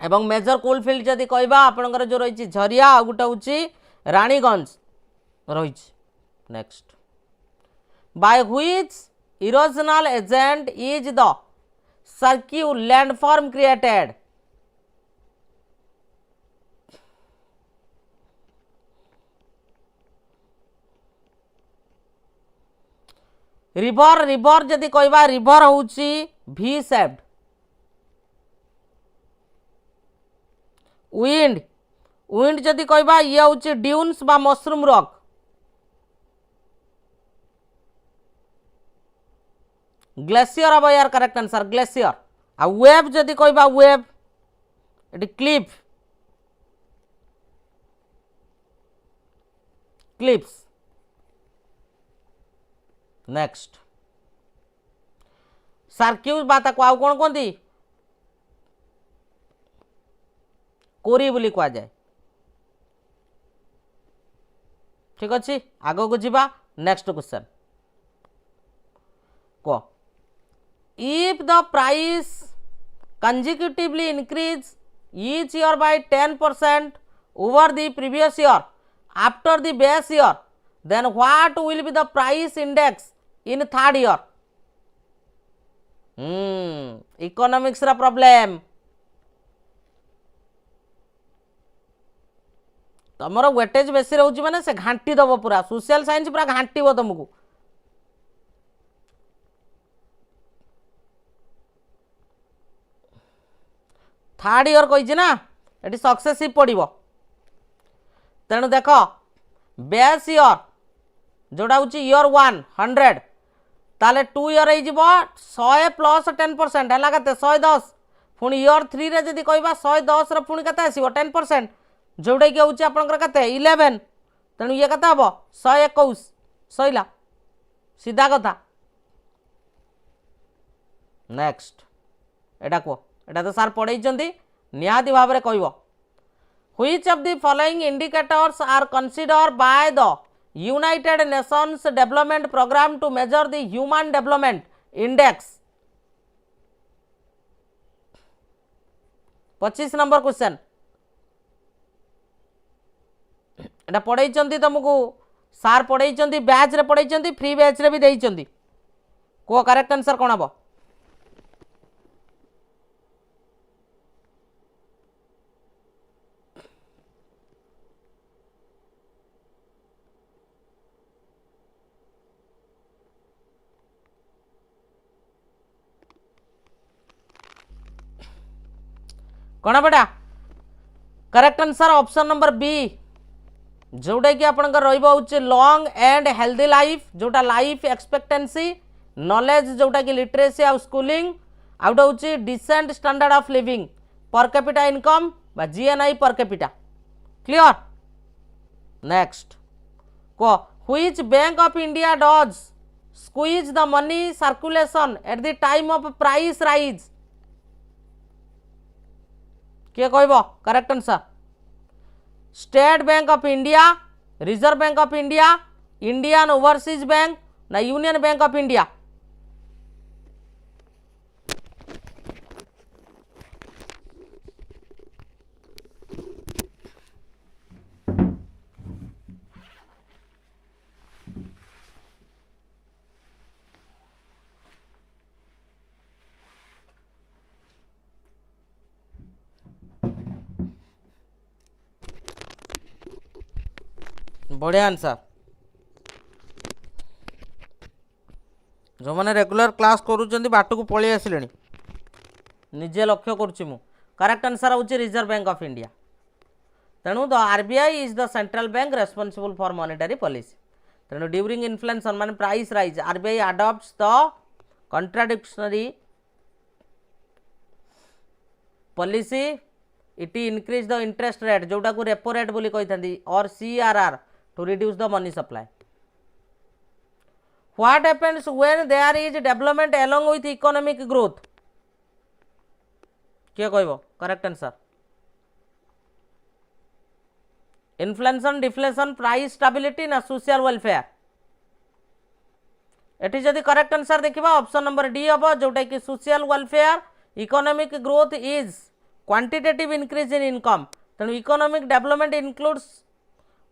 एवं मेजर कोलफिल्ड जदि कहबा आपनकर जो रही झरिया आ गुटा होची रानीगंज रही next by which erosional agent is the सर्क्यू landform created river river जदि कहबा रिवर होची वी शेप्ड विंड विंड जदि कहबा ये होची ड्यून्स बा मशरूम रॉक ग्लेशियर अब यार करेक्ट आंसर ग्लेशियर आ वेव जदि कहबा वेव एटी क्लिफ क्लिप्स नेक्स्ट सार्क्यूज बाता को आउ कौन कहती कोरी बोली कह जाए ठीक अच्छे आग को जीवा नेक्स्ट क्वेश्चन को if the price consecutively increase each year by 10% over the previous year after the base year then what will be the price index in third year economics ra problem तमर weightage बेसी रोची माने से घांटी दबो पूरा social science पूरा घांटीबो तुमको third year कही ना ये सक्सेसिव पड़ो तेणु देख बेस ईयर जोड़ा हूँ ईयर 100 ताले 2 ईयर हो 100 प्लस 10% है के 110 पुणी ईयर 3 रे जदि कहबा 110 पुणी के 10% जोड़ा कि हूँ आपंकर 11 तेणु ये कत हम 121 सैला सीधा कथा नेक्स्ट एटा कह एटा तो सार पढ़े निहाती भाव में कह which of the following indicators are consider by the United Nations development programme to measure the human development index 25 number question एटा पढ़े तुमको सार पढ़े बैच रे पढ़े फ्री बैच रे भी देइचंदी को करेक्ट आंसर कौन हम कौन बेटा correct answer option number B जोटा कि आपंकर रोचे लॉन्ग एंड हेल्दी लाइफ जोटा लाइफ एक्सपेक्टेंसी नॉलेज जोटा कि लिटरेसी आउ स्कूलिंग आउटा हूँ decent standard of living per capita income बा GNI per capita clear next को which bank of India does squeeze the money circulation at the time of price rise किए कहब correct answer State Bank of India Reserve Bank of India Indian overseas bank ना union bank of India बढ़िया answer. जो मैंने regular class करूँ बाट को पलि आसिले निजे लक्ष्य करुच्ची मु। करेक्ट आंसर हूँ रिजर्व बैंक ऑफ इंडिया। तेणु the RBI is the central bank responsible for monetary policy. तेणु ड्यूरिंग इन्फ्लेशन मान price rise RBI adopts the contradictionary policy it increase the interest rate जोटा को रेपो रेट बोली कही और CRR to reduce the money supply. What happens when there is development along with economic growth? किए कहबो correct answer? Inflation deflation price stability ना social welfare? एटी जदि करेक्ट आंसर देखिबा ऑप्शन नंबर डी हम जोटा कि social welfare. Economic growth is quantitative increase in income. तेणु economic development includes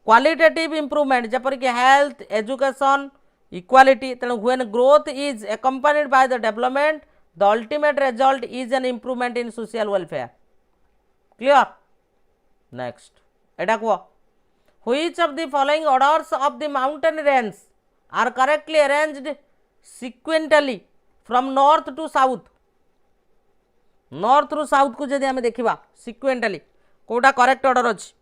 qualitative improvement जेपरिक हेल्थ एजुकेशन इक्वालिटी। तेणु when growth is accompanied by the development the ultimate result is an improvement in social welfare. Clear? Next एटा को which of the following orders of the mountain range are correctly arranged sequentially from north to south? North रु south को जदि आमे देखिबा सिक्वेंटली Kota correct order अछि?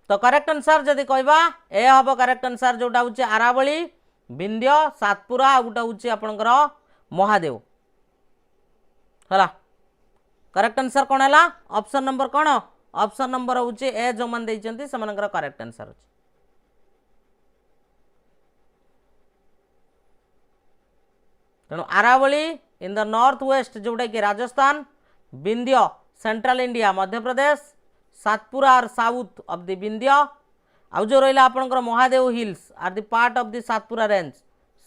तो correct answer जदि कहबा ए हम करेक्ट आंसर जोटा हूँ आरावली विंध्य सातपुरा गोटे हूँ आपणकर महादेव है। करेक्ट आंसर कौन है? ऑप्शन नंबर कौन? ऑप्शन नंबर हूँ ए जो मैंने से करेक्ट आंसर अच्छे। तेणु Aravalli in the north west जोटा कि Rajasthan, Vindhya central India Madhya Pradesh, Satpura are south of the Vindhya, आउ जो रहा आपंकर Mahadev hills are the part of the Satpura range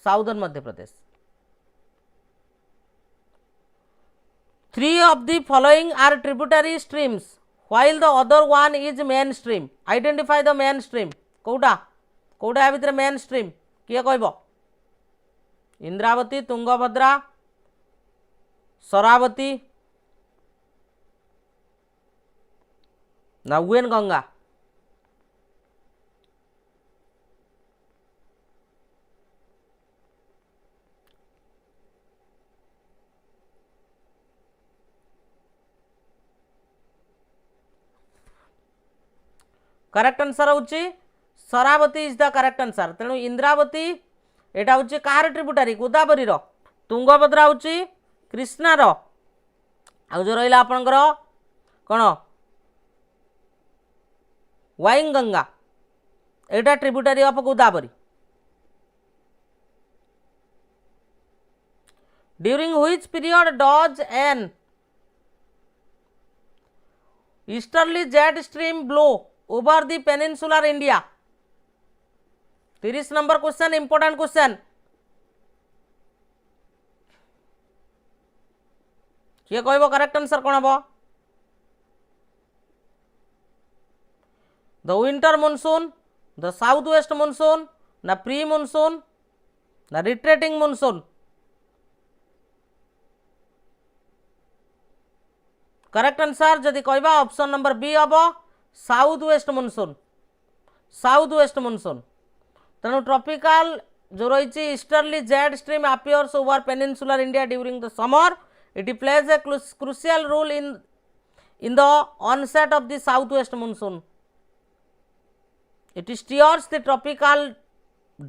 southern Madhya Pradesh. 3 of the following are tributary streams while the other one is main stream. Identify the main stream. कोटा कोटा भितर main stream किए कहब? इंद्रावती, तुंगभद्रा, शरावती ना वेन गंगा? करेक्ट आंसर हूँ Sharavati is the correct answer. तेणु इंद्रावती एटा हूँ car tributary Godavari रो, तुंगभद्रा हूँ कृष्णा रो, आउ जो रहा आपणकर कौन वाइंगंगा एटा tributary of Godavari. During which period does N easterly jet stream blow over the peninsular India? 30 number question, important question. किए कहब करेक्ट आंसर कौन हम? The winter monsoon, the south west monsoon ना प्री मॉनसून ना रिट्रेटिंग मॉनसून? करेक्ट आंसर जदि कहबा option number B हम south west monsoon. South west monsoon तेणु ट्रॉपिकल जो रही easterly jet stream appears over peninsular India during the summer. It plays a crucial role in the onset of the south west monsoon. It steers the tropical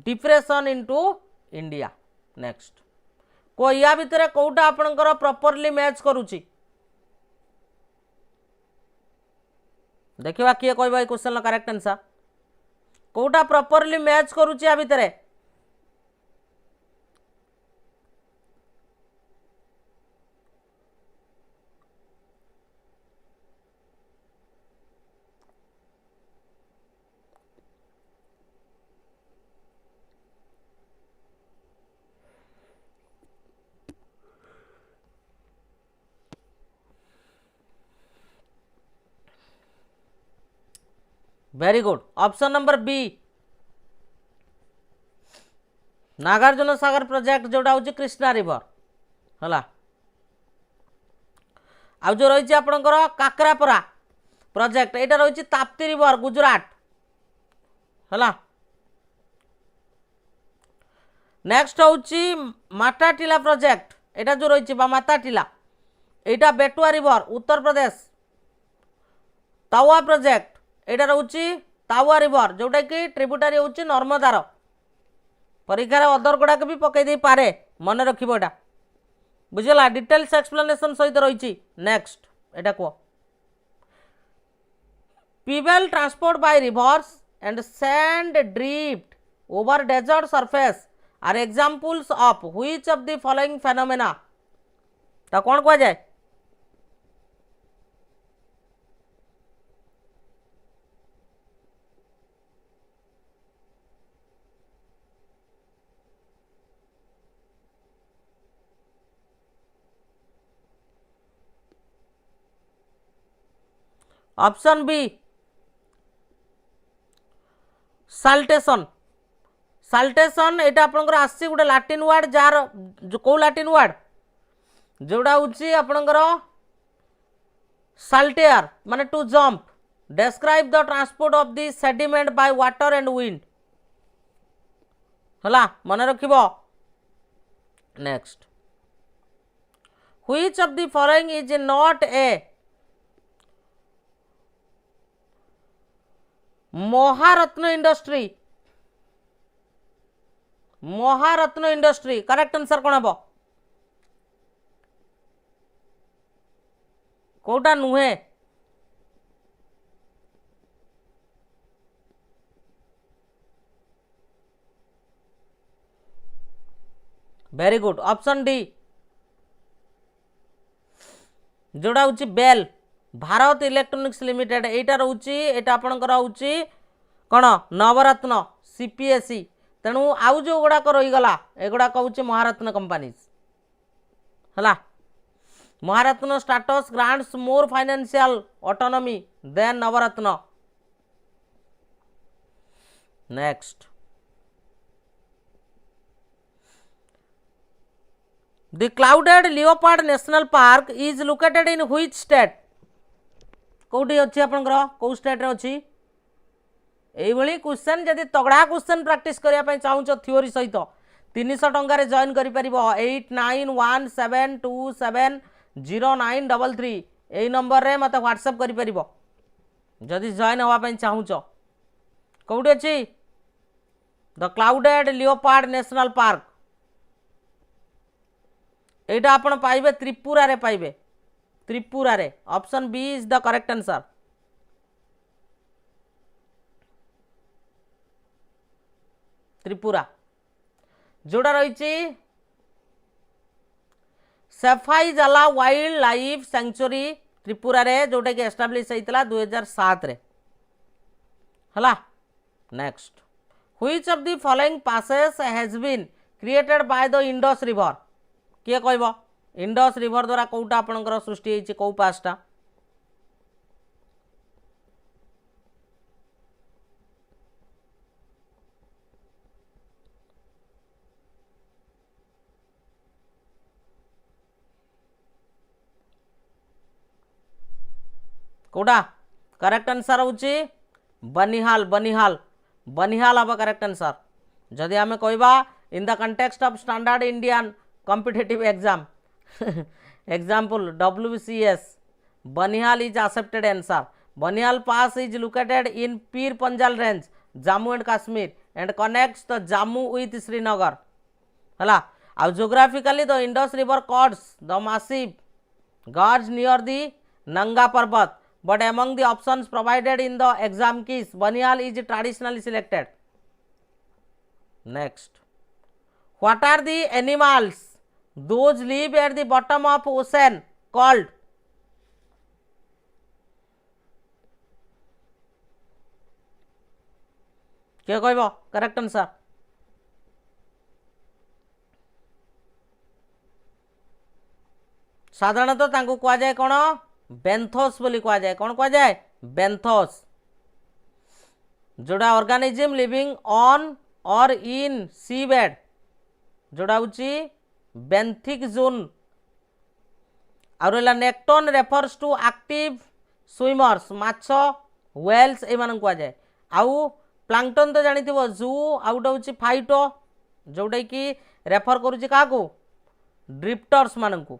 depression into India. Next को या भितर कोटा आपणकर properly match करुची? देखिबा किए कहबा a question correct answer कोटा properly match करुची या भितर? Very good option number B Nagarjuna Sagar project जोटा हूँ कृष्णा रिवर है आउ जो रही आपणकर काकरापरा प्रोजेक्ट यहाँ रही ताप्ती रिवर गुजरात है नेक्स्ट हूँ माटाटीला प्रोजेक्ट यहाँ जो रही माताटीला यहाँ बेटुआ रिवर उत्तर प्रदेश तावा प्रोजेक्ट यहाँ रोचे तावा रिवर जोटा कि ट्रिब्यूटारी हूँ नर्मदार परीक्षार अदर गुड़ाक भी पकई पारे मन रखिबो एटा बुझला डिटेल्स एक्सप्लेनेशन सहित रही नेक्स्ट एटा को pebble transport by rivers and sand drift over desert surface are examples of which of the following phenomena ता कौन कह जाए ऑप्शन बी साल्टेशन साल्टेशन यहाँ आपंकर आसी गोटे लाटिन वर्ड जार कौ लाटिन वर्ड जोड़ा हूँ आपंकर साल्टेयर माने to jump describe the transport of the sediment by water and wind है मन रखिबो next which of the following is not a Maharatna industry correct answer कौन हम कोटा नुहे वेरी गुड ऑप्शन डी जोड़ा हूँ बेल भारत इलेक्ट्रोनिक्स लिमिटेड यहाँ रोचे यहाँ आपंकर हूँ कौन नवरत्न सीपीएसई तेणु आउ जो गुड़ाक रहीगला एगुड़ाक हूँ महारत्न कंपनीज है Maharatna status grants more financial autonomy than Navratna next the clouded leopard national park is located in which state कौटी अच्छी आपंकर कौ स्टेट अच्छी यही क्वेश्चन जदि तगड़ा क्वेश्चन प्रैक्टिस करने चाहूँ थ्योरी सहित 300 टंकार जॉइन कर 8917270933 यही नंबर रे मत व्हाट्सएप कर जदि जॉइन होगापी चाहूँ कौटी अच्छी the clouded leopard national park यहाँ आपड़ पाइबे त्रिपुरा रे पाइबे त्रिपुरा रे option B is the correct answer Tripura जोड़ा रही सफाई जाला वाइल्ड लाइफ सेंचुरी त्रिपुरा रे जोटा कि एस्टाब्लिश होता 2007 रे हला next which of the following passes has been created by the Indus river किए कहब इंडस रिवर द्वारा कौटा आपणकर सृष्टि होती कौ पासटा कौटा करेक्ट आंसर हूँ बनिहाल बनिहाल बनिहाल हम करेक्ट आंसर जदि आम कहवा in the context of standard Indian competitive exam example WCS Banihal is accepted answer. Banihal Pass is located in Pir Panjal range Jammu and Kashmir and connects the Jammu with Srinagar hala geographically the Indus river cuts the massive gorge near the Nanga Parbat but among the options provided in the exam keys Banihal is traditionally selected. Next, what are the animals those live at the bottom of ocean called? क्या कहब correct answer साधारणतः तांको कह जाए कौन benthos बोली कह जाए कौन कह जाए बेंथोस जोड़ा ऑर्गेनिज्म लिविंग ऑन और इन सी बेड जोड़ा हूँ बेंथिक जोन आ रहा nekton refers to active swimmers माछ व्हेल्स एमान को जाए आउ प्लांक्टन तो जानी जू आउ गोटे हूँ फाइटो जोटा कि रेफर करुच्ची क्या ड्रिफ्टर्स मान को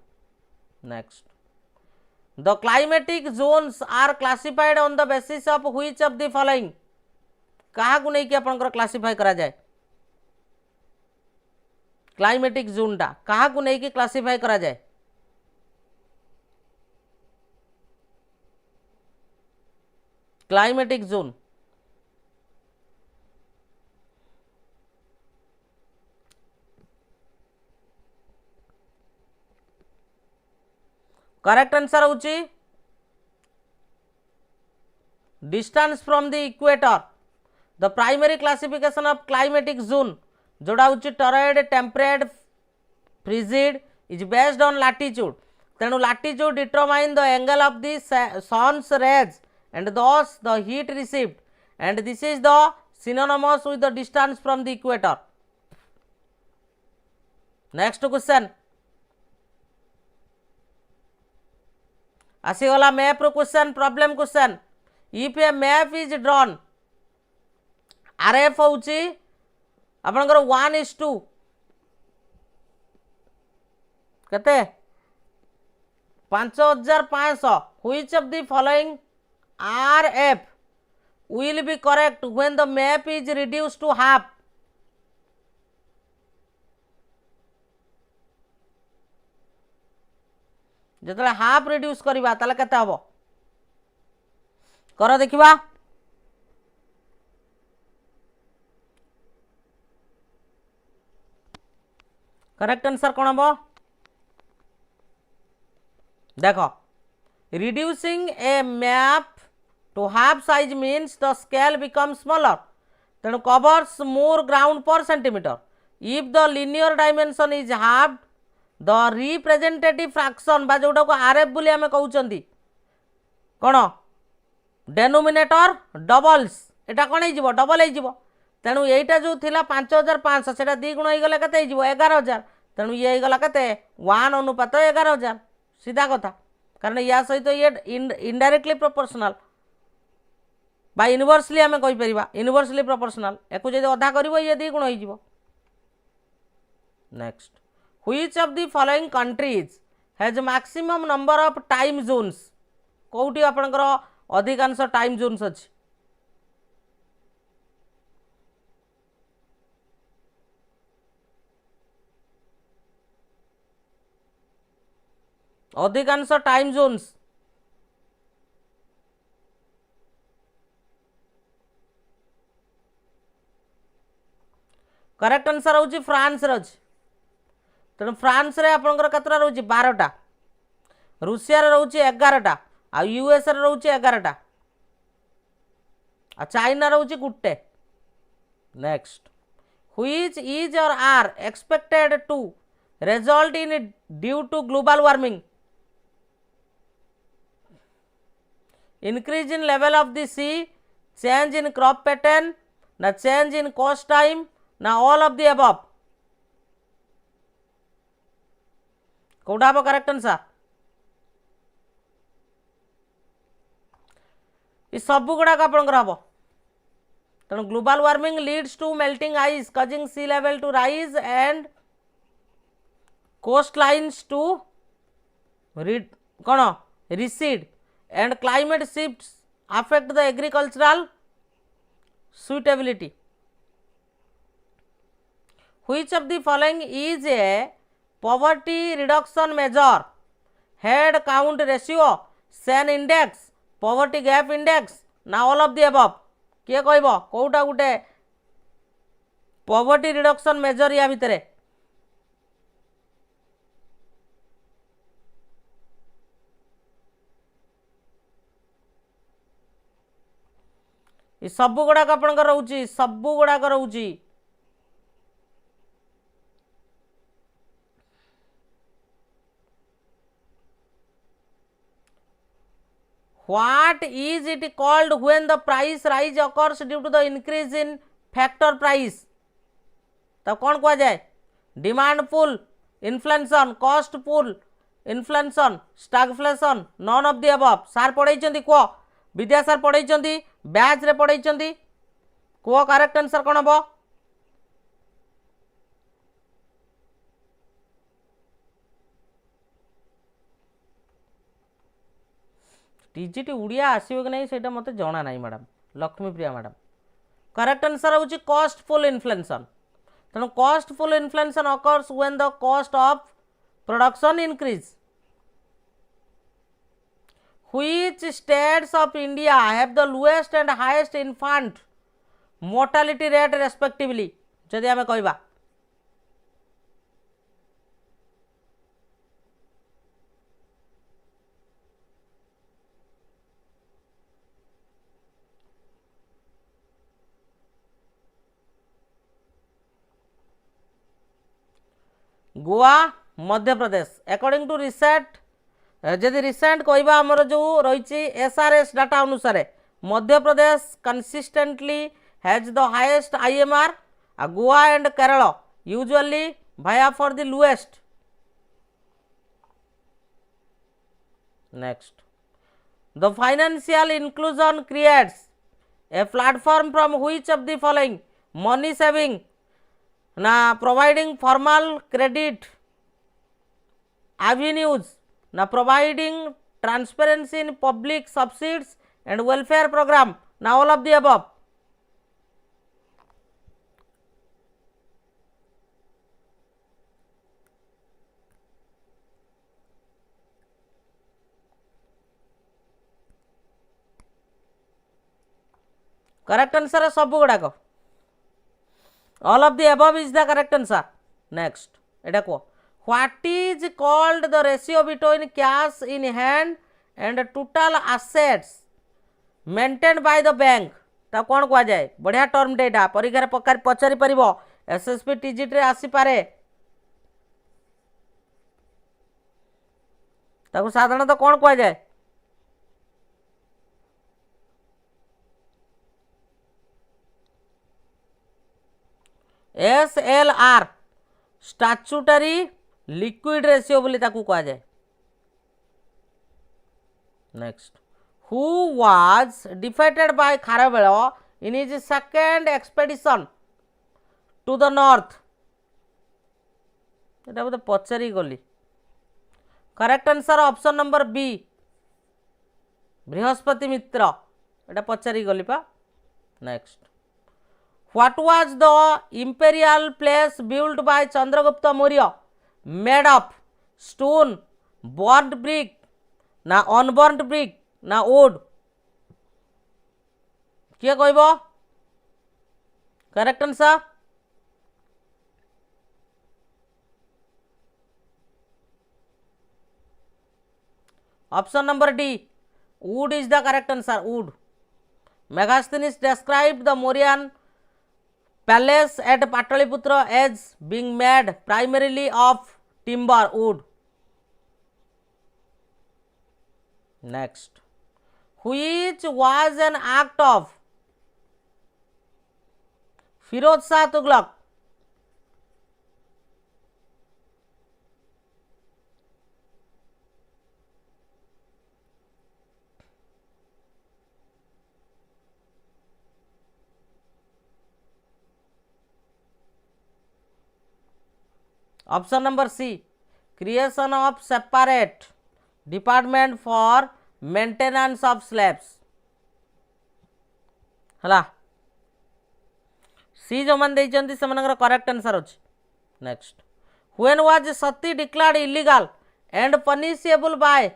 next the climatic zones are classified on the basis of which of the following क्या नहीं आपंकर क्लासिफाई करा जाए क्लाइमेटिक जोनटा क्या नहीं क्लासिफाई करा जाए क्लाइमेटिक जोन करेक्ट आंसर होची distance from the equator the primary classification of climatic zone जोड़ा हूँ torrid temperate frigid is based on latitude तेणु latitude determine the angle of the sun's rays and thus the heat received and this is the synonymous with the distance from the equator. Next question आसीगला map रो question problem question if a map is drawn RF होची आपनकर 1:2 केते 5500 which of the following RF will be correct when the map is reduced to half जतले half reduce करबा ताले केते हबो कर देखिबा करेक्ट आंसर कोन हबो देखो reducing a map to half size means the scale becomes smaller then covers more ground per centimeter if the linear dimension is halved the representative fraction बा जोटा को आरएफ बोली आमे कहउचंदी कोन डेनोमिनेटर डबल्स एटा कोन हे जिवो double हे जिवो तेनु एटा जो थिला 5500 सेटा 2 गुण हे गला कते हे जिवो 11000 तेनु ये हे गला कते 1 अनुपात 11000 सीधा कथा कारण या सहित ये इनडायरेक्टली प्रोपोर्शनल बा इनवर्सली आम कहीपर इनवर्सली प्रोपोर्शनल एक जब अधा कर ये 2 गुण हो next which of the following countries has maximum number of time zones कौटी आपनकर अधिकांश टाइम जोन्स अच्छी अधिकांश टाइम जोन्स करेक्ट आंसर होची फ्रांस रज तेणु फ्रांस रे आपनकर कतरा रहउची 12टा रूसिया रे रहउची 11टा आ यूएस रे रहउची 11टा आ चाइना रहउची गुट्टे next which is or are expected to result in due to global warming increase in level of the sea change in crop pattern na change in coast time na all of the above कोडा हबो correct answer इ सब गुडा का आपनकर हबो तेणु global warming leads to melting ice causing sea level to rise and coastlines to recede and climate shifts affect the agricultural suitability. Which of the following is a poverty reduction measure? Head count ratio, SEN index, poverty gap index, ना all of the above किए कहबो कोउटा गुटे poverty reduction measure या भितरे सब गुड़ाक आपंकर रोचे सब गुड़ाक रोचे What is it called when the price rise occurs due to the increase in factor price? तो कौन कह जाए? Demand pull, inflation, cost pull, inflation, stagflation, none of the above. सार पढ़ाई कह विद्या सार पढ़ाई बैच रे पढ़ाई कह करेक्ट आंसर कौन हम? टीजीटी उड़िया आसो कि नहीं से मत जना ना madam. Laxmipriya madam correct answer हूँ कॉस्ट पुल इन्फ्लेशन. तेणु cost pull inflation occurs when the cost of production increase. Which states of India have the lowest and highest infant mortality rate respectively जदि आम कहवा? Goa, Madhya Pradesh. According to recent जदि recent कहवा आमर जो रही एसआरएस डाटा अनुसार Madhya Pradesh consistently has the highest IMR. Goa and Kerala usually भाया for the lowest. Next, the financial inclusion creates a platform from which of the following? Money saving ना प्रोवाइडिंग फॉर्मल क्रेडिट avenues ना providing transparency in public subsidies and welfare program ना all of the above. Correct answer सब गुड़ाक all of the above is the correct answer. Next, एटा को what is called the ratio between cash in hand and total assets maintained by the bank? ता कौन कह जाए? बढ़िया term data परीक्षा पकार पचारि परिबो. SSB TGT रे आसी पारे. ताको साधारणतः कौन कह जाए? SLR स्टैट्यूटरी लिक्विड रेशियो बोली ताकू कहा जाए. Next, who was defeated by Kharavela in his second expedition to the north? एटा बोले पचारि गली. Correct answer option number B Brihaspati Mitra. एटा पचारि गली पा. Next, what was the imperial place built by Chandragupta Maurya made of stone, burnt brick ना unburnt brick ना wood? किए कहबो? Correct answer option number D wood is the correct answer. wood. Megasthenes described the Mauryan palace at Pataliputra as being made primarily of timber wood. Next, which was an act of Firoz Shah Tughlaq? Option number C creation of separate department for maintenance of slabs. हला C जो मन देइचंती सेमानकर correct answer अछि. Next, when was sati declared illegal and punishable by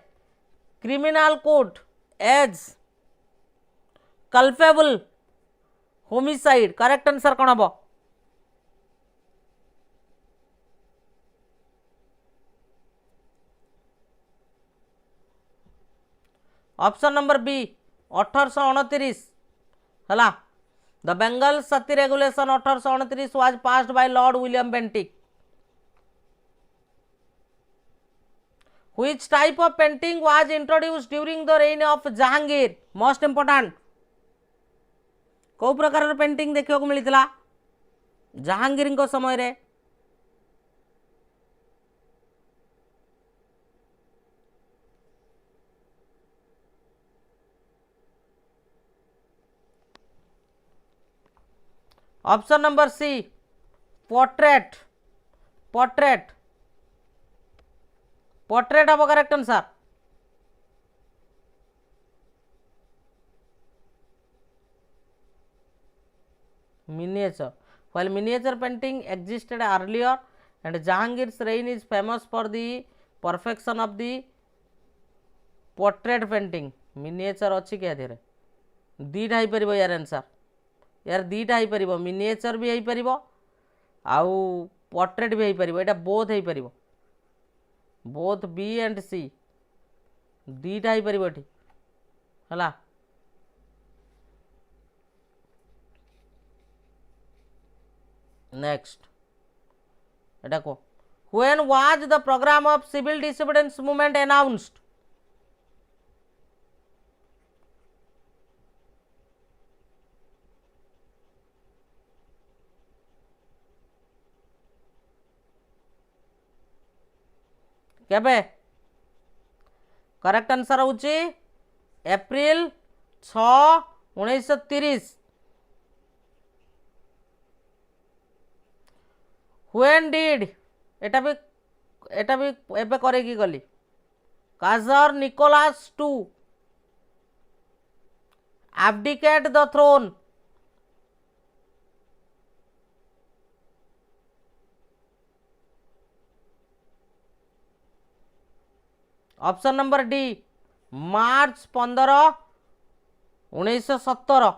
criminal code as culpable homicide? Correct answer कौन हम? Option number B 1829 हला. The Bengal sati regulation 1829 was passed by Lord William Bentinck. Which type of painting was introduced during the reign of Jahangir? Most important. को प्रकार painting देखा मिलता जहांगीर समय रे? Option number C portrait portrait portrait हम correct answer miniature while miniature painting existed earlier and Jahangir's reign is famous for the perfection of the portrait painting miniature अच्छी क्या धीरे दीटा ही परिबो यार आंसर यार दीटा ही परिबो miniature भी ही परिबो आउ portrait भी ही परिबो एटा both he परिबो both B and C दीटा ही परिबो एठी हला नेक्स्ट एटा को when was the programme of civil disobedience movement announced केबे करेक्ट आंसर होची एप्रिल 6 1930 When did एटा भी एबे करे की गली czar Nicholas to abdicate the throne option number D March 15 1917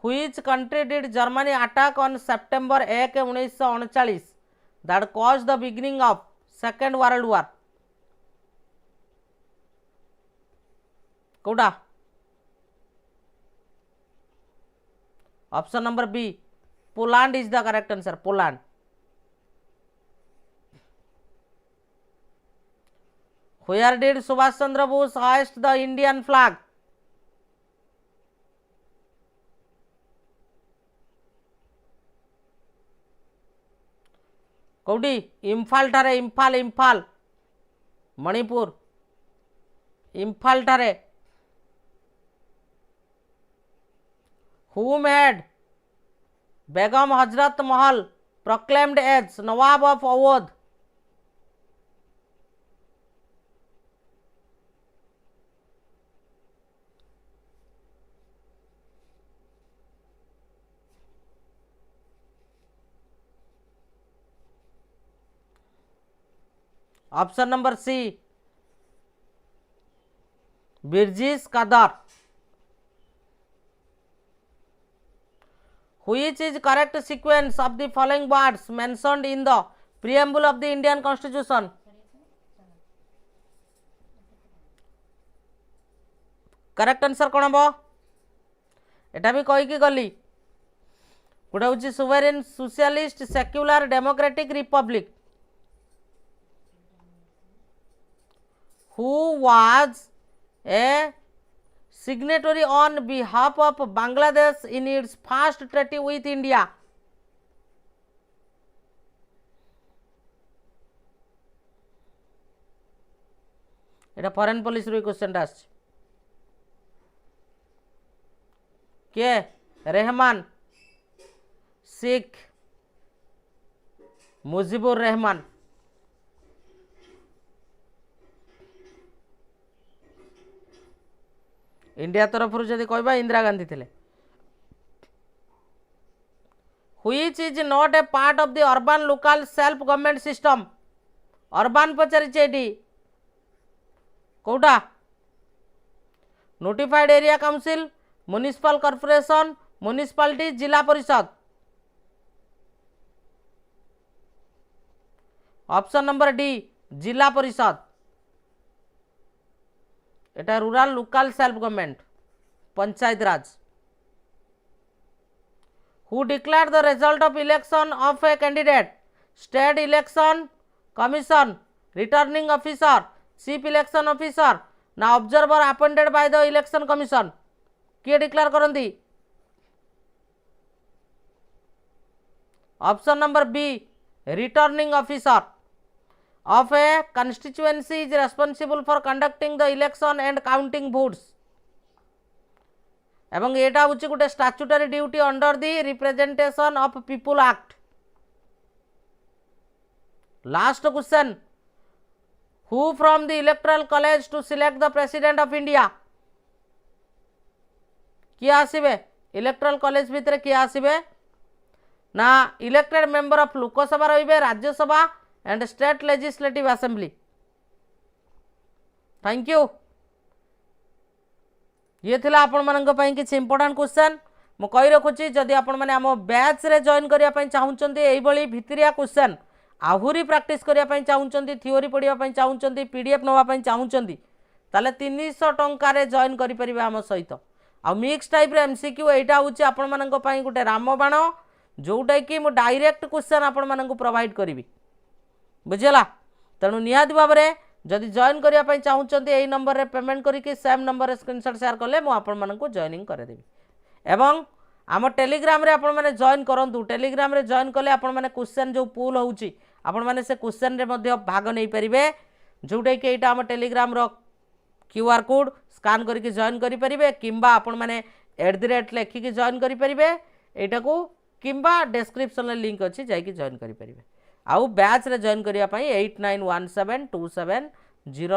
Which country did Germany attack on September 1 1939 that caused the beginning of Second World War? कोटा option number B Poland is the correct answer Poland Where did Subhash Chandra Bose hoist the Indian flag? कौटी इम्फाल ठारे इम्फाल इम्फाल मणिपुर इम्फाल ठारे whom had Begum Hazrat Mahal proclaimed as Nawab of Awadh? Option number C Birjis Qadr Which is correct sequence of the following words mentioned in the preamble of the Indian Constitution? Correct answer कौन हम एटा भी कहीकि गली गोटे हूँ sovereign socialist secular democratic republic who was a signatory on behalf of Bangladesh in its first treaty with India? এটা foreign policy question आस के रहमान शेख मुजिबुर रहमान इंडिया तरफ जदि कहबा इंदिरा गांधी थे Which is not a part of the urban local self government system? urban पचारि कौटा notified area council municipal corporation municipality Zila Parishad option number D Zila Parishad एटा rural local self government Panchayat Raj who declare the result of election of a candidate state election commission returning officer, chief election officer ना observer appointed by the election commission? किए declare करती? Option number B, returning officer of a constituency is responsible for conducting the election and counting votes. एवं एटा होची गोटे statutory duty under the representation of people act. Last question, who from the electoral college to select the president of India? किए आसीबे electoral college भितर? किए आसीबे ना elected member of Lok Sabha रहिबे, Rajya Sabha and state legislative assembly. Thank you. ये थिला आपण मानक पई किछि इंपोर्टेंट क्वेश्चन मु कहि रखुछि। जदि आपण माने हम बैच रे जॉइन करिया पई चाहुचंती एई बळी भितरिया क्वेश्चन आहुरी प्रैक्टिस करिया पई चाहुचंती, थ्योरी पढिया पई चाहुचंती, पीडीएफ नवा पई चाहुचंती, ताले 300 टंका रे जॉइन करि परिबे हम सहित। आ मिक्स टाइप रे एमसीक्यू एटा होछि आपण मानक पई गुटे रामबाण, जोटा कि मु डायरेक्ट क्वेश्चन आपण मानक प्रोवाइड करिवि, बुझला। तेणु निहाती भाव में जदि जॉइन करने चाहूँगी यही नंबर रे पेमेंट करके सेम नंबर रे स्क्रीनशॉट शेयर कले मु आपण मानक जॉइनिंग करदेवी। एवं आम टेलीग्राम रे आपण माने जॉइन करंतु। टेलीग्राम रे जॉइन कले आपण माने क्वेश्चन जो पूल होउची आपण माने से क्वेश्चन रे मध्य भाग नहीं परिबे, जोटा कि एटा आम टेलीग्राम रो क्यूआर कोड स्कान करके जॉइन करि परिबे, किंबा आपण माने @ लिखिकी जॉइन करि परिबे एटा को, किंबा डिस्क्रिप्शन रे लिंक अछि जाई कि जॉइन करि परिबे। आउ बैच रे जॉइन करिया पई 891727 0